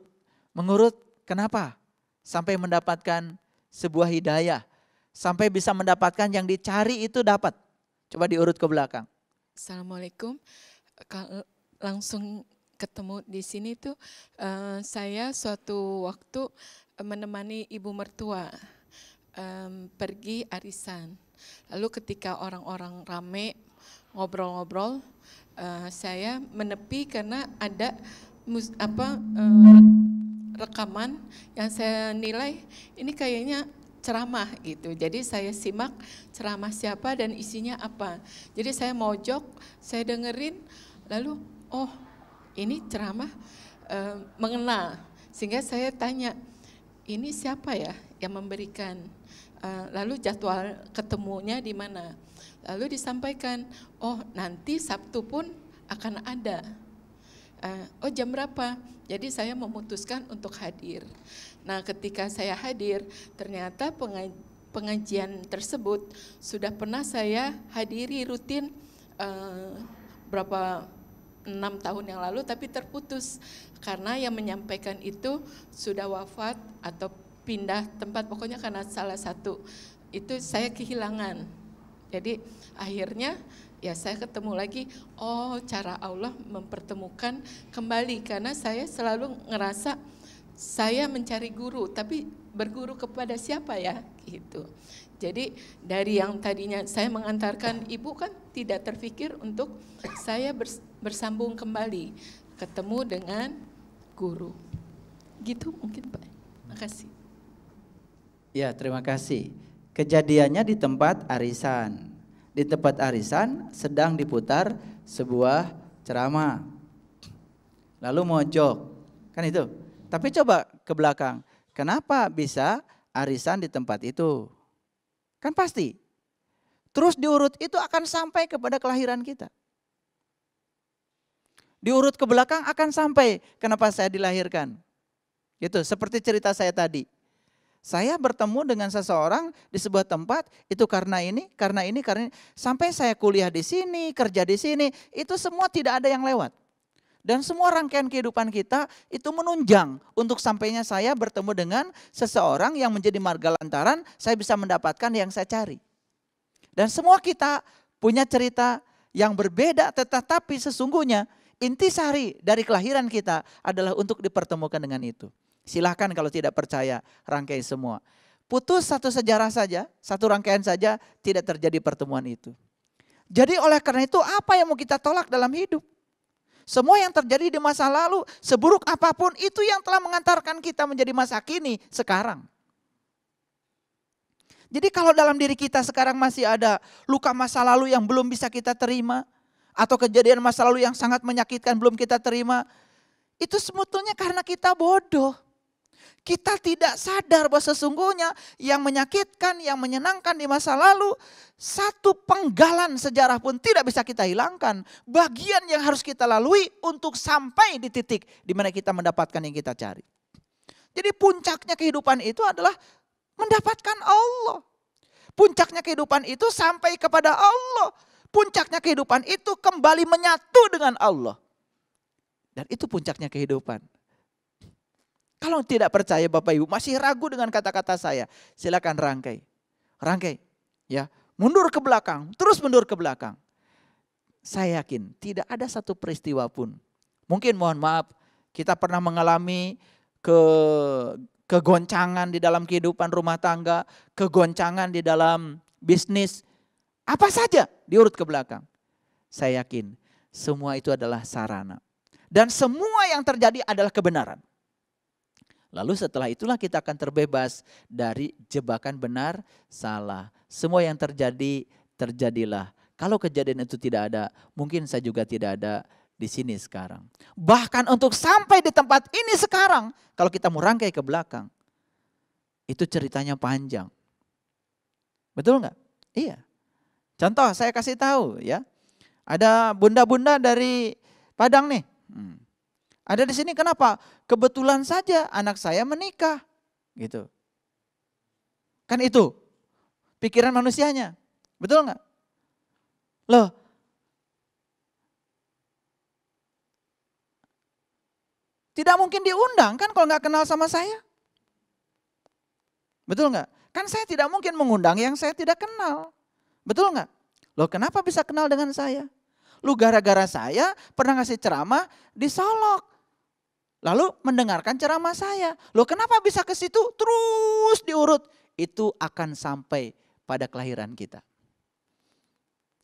Mengurut kenapa? Sampai mendapatkan sebuah hidayah. Sampai bisa mendapatkan yang dicari itu dapat. Coba diurut ke belakang. Assalamualaikum. Langsung ketemu di sini tuh saya suatu waktu menemani ibu mertua. Pergi arisan. Lalu ketika orang-orang rame ngobrol-ngobrol, saya menepi karena ada rekaman yang saya nilai ini kayaknya ceramah gitu. Jadi saya simak ceramah siapa dan isinya apa. Jadi saya mojok, saya dengerin, lalu oh ini ceramah mengenal. Sehingga saya tanya, ini siapa ya yang memberikan? Lalu jadwal ketemunya di mana? Lalu disampaikan, oh nanti Sabtu pun akan ada. Oh jam berapa? Jadi saya memutuskan untuk hadir. Nah ketika saya hadir, ternyata pengajian tersebut sudah pernah saya hadiri rutin berapa 6 tahun yang lalu, tapi terputus karena yang menyampaikan itu sudah wafat atau pindah tempat, pokoknya karena salah satu itu saya kehilangan. Jadi akhirnya ya saya ketemu lagi, oh cara Allah mempertemukan kembali. Karena saya selalu ngerasa saya mencari guru, tapi berguru kepada siapa ya gitu. Jadi dari yang tadinya saya mengantarkan ibu kan tidak terfikir untuk saya bersambung kembali, ketemu dengan guru. Gitu mungkin Pak. Makasih. Ya, terima kasih. Kejadiannya di tempat arisan. Di tempat arisan sedang diputar sebuah ceramah. Lalu mojok. Kan itu. Tapi coba ke belakang. Kenapa bisa arisan di tempat itu? Kan pasti. Terus diurut itu akan sampai kepada kelahiran kita. Diurut ke belakang akan sampai kenapa saya dilahirkan. Gitu, seperti cerita saya tadi. Saya bertemu dengan seseorang di sebuah tempat, itu karena ini. Sampai saya kuliah di sini, kerja di sini, itu semua tidak ada yang lewat. Dan semua rangkaian kehidupan kita itu menunjang untuk sampainya saya bertemu dengan seseorang yang menjadi marga lantaran saya bisa mendapatkan yang saya cari. Dan semua kita punya cerita yang berbeda, tetapi sesungguhnya intisari dari kelahiran kita adalah untuk dipertemukan dengan itu. Silahkan kalau tidak percaya rangkai semua. Putus satu sejarah saja, satu rangkaian saja tidak terjadi pertemuan itu. Jadi oleh karena itu apa yang mau kita tolak dalam hidup? Semua yang terjadi di masa lalu, seburuk apapun itu yang telah mengantarkan kita menjadi masa kini sekarang. Jadi kalau dalam diri kita sekarang masih ada luka masa lalu yang belum bisa kita terima, atau kejadian masa lalu yang sangat menyakitkan belum kita terima, itu sebetulnya karena kita bodoh. Kita tidak sadar bahwa sesungguhnya yang menyakitkan, yang menyenangkan di masa lalu, satu penggalan sejarah pun tidak bisa kita hilangkan. Bagian yang harus kita lalui untuk sampai di titik di mana kita mendapatkan yang kita cari. Jadi puncaknya kehidupan itu adalah mendapatkan Allah. Puncaknya kehidupan itu sampai kepada Allah. Puncaknya kehidupan itu kembali menyatu dengan Allah. Dan itu puncaknya kehidupan. Kalau tidak percaya Bapak Ibu, masih ragu dengan kata-kata saya, silakan rangkai. Rangkai, ya. Mundur ke belakang, terus mundur ke belakang. Saya yakin tidak ada satu peristiwa pun. Mungkin mohon maaf, kita pernah mengalami kegoncangan di dalam kehidupan rumah tangga, kegoncangan di dalam bisnis, apa saja diurut ke belakang. Saya yakin semua itu adalah sarana. Dan semua yang terjadi adalah kebenaran. Lalu setelah itulah kita akan terbebas dari jebakan benar salah. Semua yang terjadi, terjadilah. Kalau kejadian itu tidak ada, mungkin saya juga tidak ada di sini sekarang. Bahkan untuk sampai di tempat ini sekarang, kalau kita mau rangkai ke belakang, itu ceritanya panjang. Betul nggak? Iya. Contoh saya kasih tahu ya. Ada bunda-bunda dari Padang nih. Ada di sini kenapa? Kebetulan saja anak saya menikah. Gitu. Kan itu pikiran manusianya. Betul nggak? Loh. Tidak mungkin diundang kan kalau nggak kenal sama saya. Betul nggak? Kan saya tidak mungkin mengundang yang saya tidak kenal. Betul nggak? Loh kenapa bisa kenal dengan saya? Lu gara-gara saya pernah ngasih ceramah di Solok. Lalu mendengarkan ceramah saya. Loh kenapa bisa ke situ? Terus diurut. Itu akan sampai pada kelahiran kita.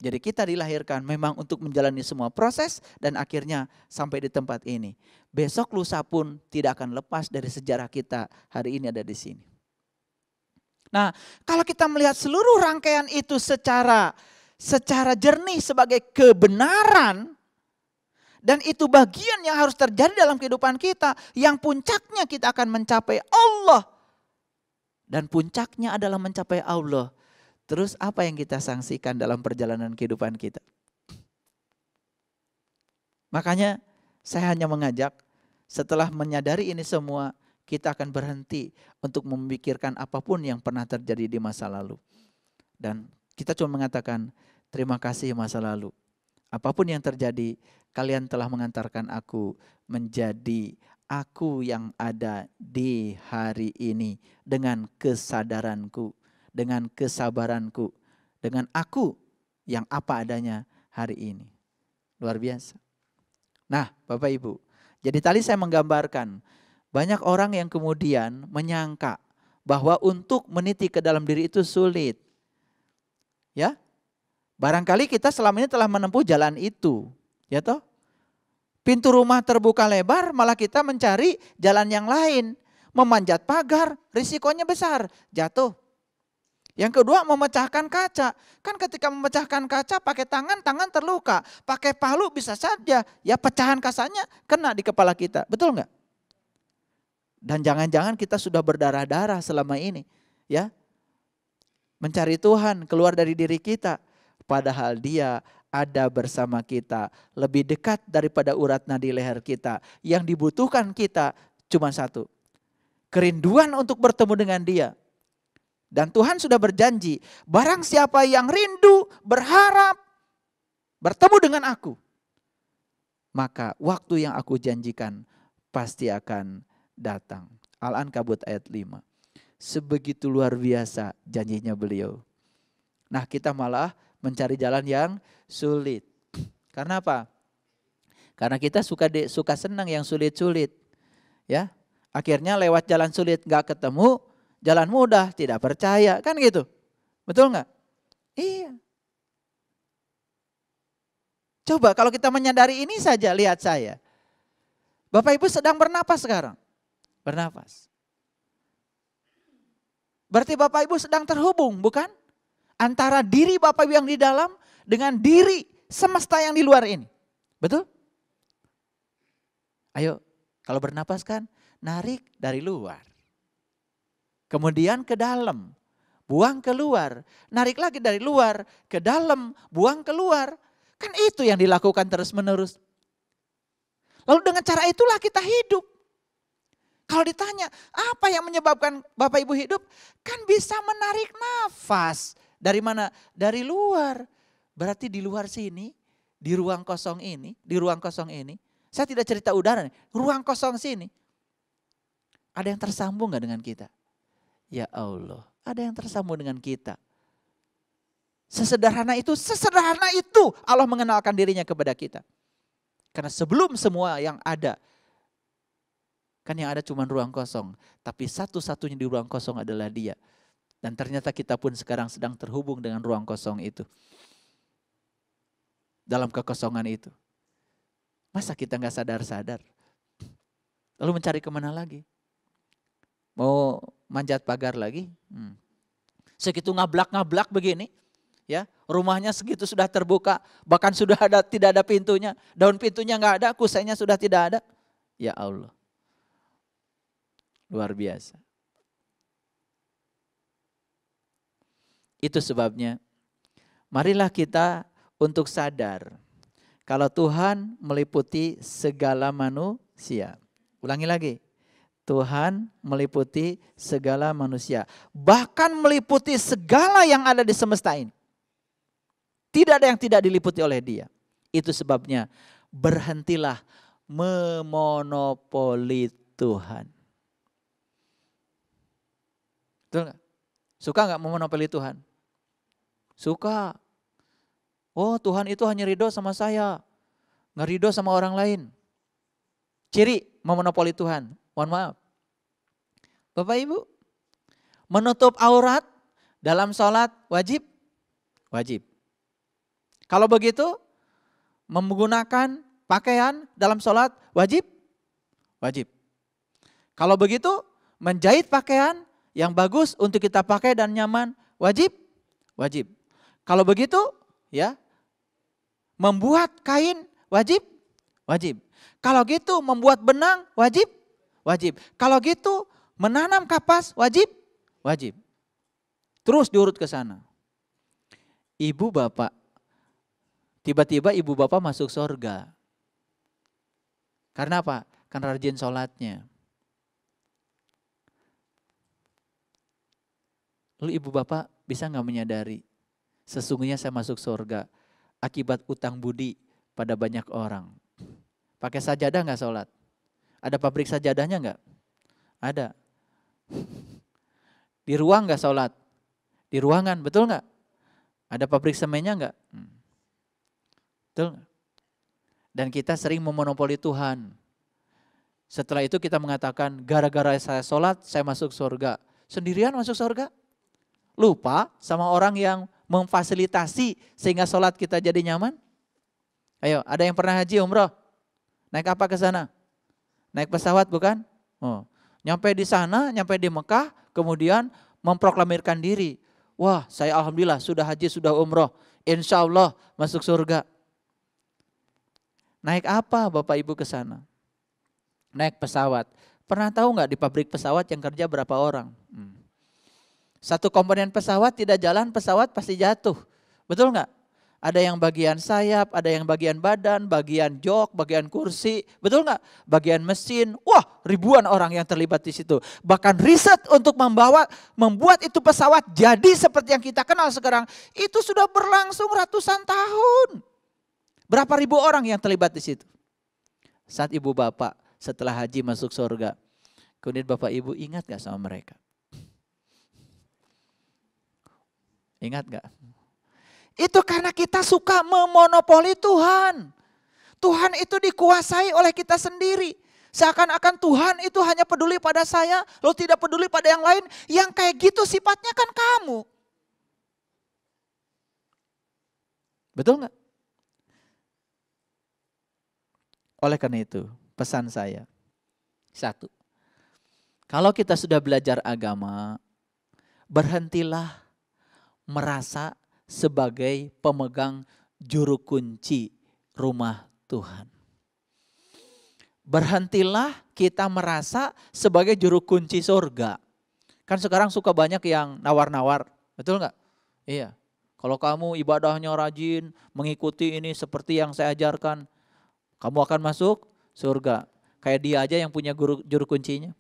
Jadi kita dilahirkan memang untuk menjalani semua proses dan akhirnya sampai di tempat ini. Besok lusa pun tidak akan lepas dari sejarah kita hari ini ada di sini. Nah, kalau kita melihat seluruh rangkaian itu secara jernih sebagai kebenaran, dan itu bagian yang harus terjadi dalam kehidupan kita, yang puncaknya kita akan mencapai Allah. Dan puncaknya adalah mencapai Allah. Terus apa yang kita sanksikan dalam perjalanan kehidupan kita? Makanya saya hanya mengajak, setelah menyadari ini semua, kita akan berhenti untuk memikirkan apapun yang pernah terjadi di masa lalu. Dan kita cuma mengatakan, terima kasih masa lalu. Apapun yang terjadi, kalian telah mengantarkan aku menjadi aku yang ada di hari ini. Dengan kesadaranku, dengan kesabaranku, dengan aku yang apa adanya hari ini. Luar biasa. Nah, Bapak Ibu, jadi tadi saya menggambarkan banyak orang yang kemudian menyangka bahwa untuk meniti ke dalam diri itu sulit. Ya, barangkali kita selama ini telah menempuh jalan itu, ya toh? Pintu rumah terbuka lebar, malah kita mencari jalan yang lain. Memanjat pagar, risikonya besar, jatuh. Yang kedua, memecahkan kaca. Kan ketika memecahkan kaca pakai tangan, tangan terluka. Pakai palu bisa saja, ya pecahan kacanya kena di kepala kita. Betul nggak? Dan jangan-jangan kita sudah berdarah-darah selama ini. Ya, mencari Tuhan keluar dari diri kita. Padahal Dia ada bersama kita. Lebih dekat daripada urat nadi leher kita. Yang dibutuhkan kita cuma satu. Kerinduan untuk bertemu dengan Dia. Dan Tuhan sudah berjanji, barang siapa yang rindu, berharap, bertemu dengan aku, maka waktu yang aku janjikan pasti akan datang. Al-Ankabut ayat 5. Sebegitu luar biasa janjinya beliau. Nah, kita malah mencari jalan yang sulit. Karena apa? Karena kita suka senang yang sulit-sulit. Ya, akhirnya lewat jalan sulit gak ketemu, jalan mudah tidak percaya, kan gitu. Betul nggak? Iya. Coba kalau kita menyadari ini saja, lihat saya. Bapak Ibu sedang bernapas sekarang. Bernapas. Berarti Bapak Ibu sedang terhubung, bukan? Antara diri Bapak Ibu yang di dalam dengan diri semesta yang di luar ini. Betul? Ayo, kalau bernapas kan narik dari luar. Kemudian ke dalam, buang keluar. Narik lagi dari luar, ke dalam, buang keluar. Kan itu yang dilakukan terus menerus. Lalu dengan cara itulah kita hidup. Kalau ditanya, apa yang menyebabkan Bapak Ibu hidup? Kan bisa menarik nafas. Dari mana? Dari luar. Berarti di luar sini, di ruang kosong ini, saya tidak cerita udara nih, ruang kosong sini. Ada yang tersambung gak dengan kita? Ya Allah, ada yang tersambung dengan kita. Sesederhana itu Allah mengenalkan dirinya kepada kita. Karena sebelum semua yang ada, kan yang ada cuma ruang kosong. Tapi satu-satunya di ruang kosong adalah Dia. Dan ternyata kita pun sekarang sedang terhubung dengan ruang kosong itu. Dalam kekosongan itu. Masa kita gak sadar-sadar? Lalu mencari kemana lagi? Mau manjat pagar lagi? Segitu ngablak-ngablak begini. Ya, rumahnya segitu sudah terbuka, bahkan sudah tidak ada pintunya, daun pintunya nggak ada, kusainya sudah tidak ada. Ya Allah, luar biasa. Itu sebabnya, marilah kita untuk sadar kalau Tuhan meliputi segala manusia. Ulangi lagi, Tuhan meliputi segala manusia, bahkan meliputi segala yang ada di semesta ini. Tidak ada yang tidak diliputi oleh Dia. Itu sebabnya berhentilah memonopoli Tuhan. Betul gak? Suka gak memonopoli Tuhan? Suka. Oh, Tuhan itu hanya ridho sama saya, gak ridho sama orang lain. Ciri memonopoli Tuhan, mohon maaf. Bapak Ibu, menutup aurat dalam sholat wajib? Wajib. Kalau begitu, menggunakan pakaian dalam sholat wajib? Wajib. Kalau begitu, menjahit pakaian yang bagus untuk kita pakai dan nyaman wajib? Wajib. Kalau begitu, ya, membuat kain wajib? Wajib. Kalau gitu, membuat benang wajib? Wajib. Kalau gitu, menanam kapas wajib? Wajib. Terus diurut ke sana. Ibu bapak, tiba-tiba ibu bapak masuk surga. Karena apa? Karena rajin sholatnya. Lalu ibu bapak bisa gak menyadari, sesungguhnya saya masuk surga akibat utang budi pada banyak orang. Pakai sajadah gak sholat? Ada pabrik sajadahnya gak? Ada. Di ruang gak sholat? Di ruangan, betul gak? Ada pabrik semennya gak? Betul nggak? Dan kita sering memonopoli Tuhan. Setelah itu kita mengatakan, gara-gara saya sholat, saya masuk surga. Sendirian masuk surga? Lupa sama orang yang memfasilitasi sehingga sholat kita jadi nyaman? Ayo, ada yang pernah haji umroh? Naik apa ke sana? Naik pesawat bukan? Oh, nyampe di sana, nyampe di Mekah, kemudian memproklamirkan diri. Wah, saya alhamdulillah sudah haji, sudah umroh. Insya Allah masuk surga. Naik apa Bapak Ibu ke sana? Naik pesawat. Pernah tahu nggak di pabrik pesawat yang kerja berapa orang? Satu komponen pesawat tidak jalan, pesawat pasti jatuh. Betul nggak? Ada yang bagian sayap, ada yang bagian badan, bagian jok, bagian kursi. Betul nggak? Bagian mesin. Wah, ribuan orang yang terlibat di situ. Bahkan riset untuk membuat itu pesawat jadi seperti yang kita kenal sekarang. Itu sudah berlangsung ratusan tahun. Berapa ribu orang yang terlibat di situ? Saat ibu bapak setelah haji masuk surga. Kemudian bapak ibu ingat gak sama mereka? Ingat gak? Itu karena kita suka memonopoli Tuhan. Tuhan itu dikuasai oleh kita sendiri. Seakan-akan Tuhan itu hanya peduli pada saya, lalu tidak peduli pada yang lain. Yang kayak gitu sifatnya kan kamu. Betul gak? Oleh karena itu, pesan saya, satu, kalau kita sudah belajar agama, berhentilah merasa sebagai pemegang juru kunci rumah Tuhan. Berhentilah kita merasa sebagai juru kunci surga. Kan sekarang suka banyak yang nawar-nawar, betul nggak? Iya, kalau kamu ibadahnya rajin, mengikuti ini seperti yang saya ajarkan, kamu akan masuk surga. Kayak dia aja yang punya juru kuncinya.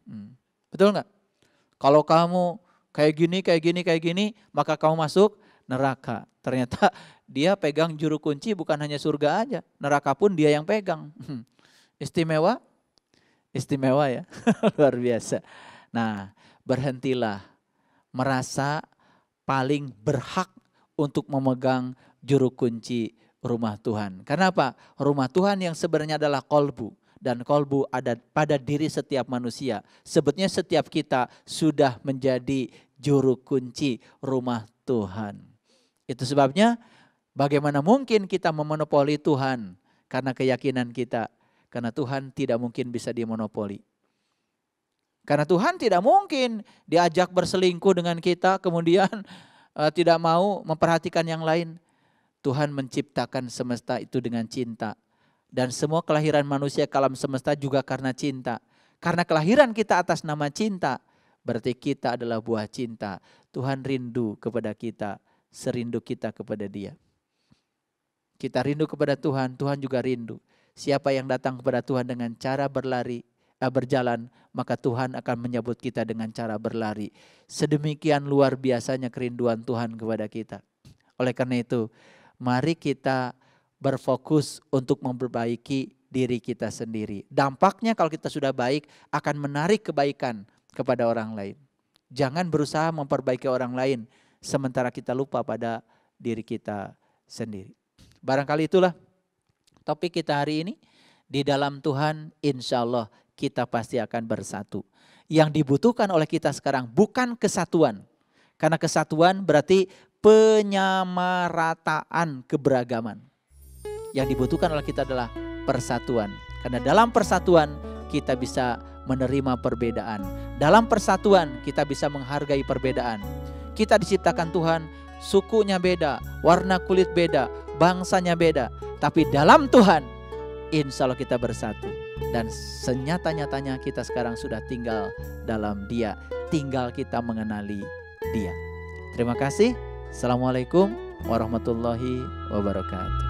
Betul nggak? Kalau kamu kayak gini, maka kamu masuk neraka. Ternyata dia pegang juru kunci bukan hanya surga aja. Neraka pun dia yang pegang. Istimewa? Istimewa ya. Luar biasa. Nah, berhentilah merasa paling berhak untuk memegang juru kunci rumah Tuhan. Karena apa? Rumah Tuhan yang sebenarnya adalah kolbu. Dan kolbu ada pada diri setiap manusia. Sebetulnya setiap kita sudah menjadi juru kunci rumah Tuhan. Itu sebabnya bagaimana mungkin kita memonopoli Tuhan? Karena keyakinan kita. Karena Tuhan tidak mungkin bisa dimonopoli. Karena Tuhan tidak mungkin diajak berselingkuh dengan kita, kemudian tidak mau memperhatikan yang lain. Tuhan menciptakan semesta itu dengan cinta. Dan semua kelahiran manusia ke alam semesta juga karena cinta. Karena kelahiran kita atas nama cinta, berarti kita adalah buah cinta. Tuhan rindu kepada kita, serindu kita kepada Dia. Kita rindu kepada Tuhan, Tuhan juga rindu. Siapa yang datang kepada Tuhan dengan cara berjalan, maka Tuhan akan menyambut kita dengan cara berlari. Sedemikian luar biasanya kerinduan Tuhan kepada kita. Oleh karena itu, mari kita berfokus untuk memperbaiki diri kita sendiri. Dampaknya kalau kita sudah baik akan menarik kebaikan kepada orang lain. Jangan berusaha memperbaiki orang lain sementara kita lupa pada diri kita sendiri. Barangkali itulah topik kita hari ini. Di dalam Tuhan insya Allah kita pasti akan bersatu. Yang dibutuhkan oleh kita sekarang bukan kesatuan. Karena kesatuan berarti penyamarataan keberagaman. Yang dibutuhkan oleh kita adalah persatuan. Karena dalam persatuan kita bisa menerima perbedaan. Dalam persatuan kita bisa menghargai perbedaan. Kita diciptakan Tuhan, sukunya beda, warna kulit beda, bangsanya beda. Tapi dalam Tuhan insya Allah kita bersatu. Dan senyata-nyatanya kita sekarang sudah tinggal dalam Dia. Tinggal kita mengenali Dia. Terima kasih. Assalamualaikum warahmatullahi wabarakatuh.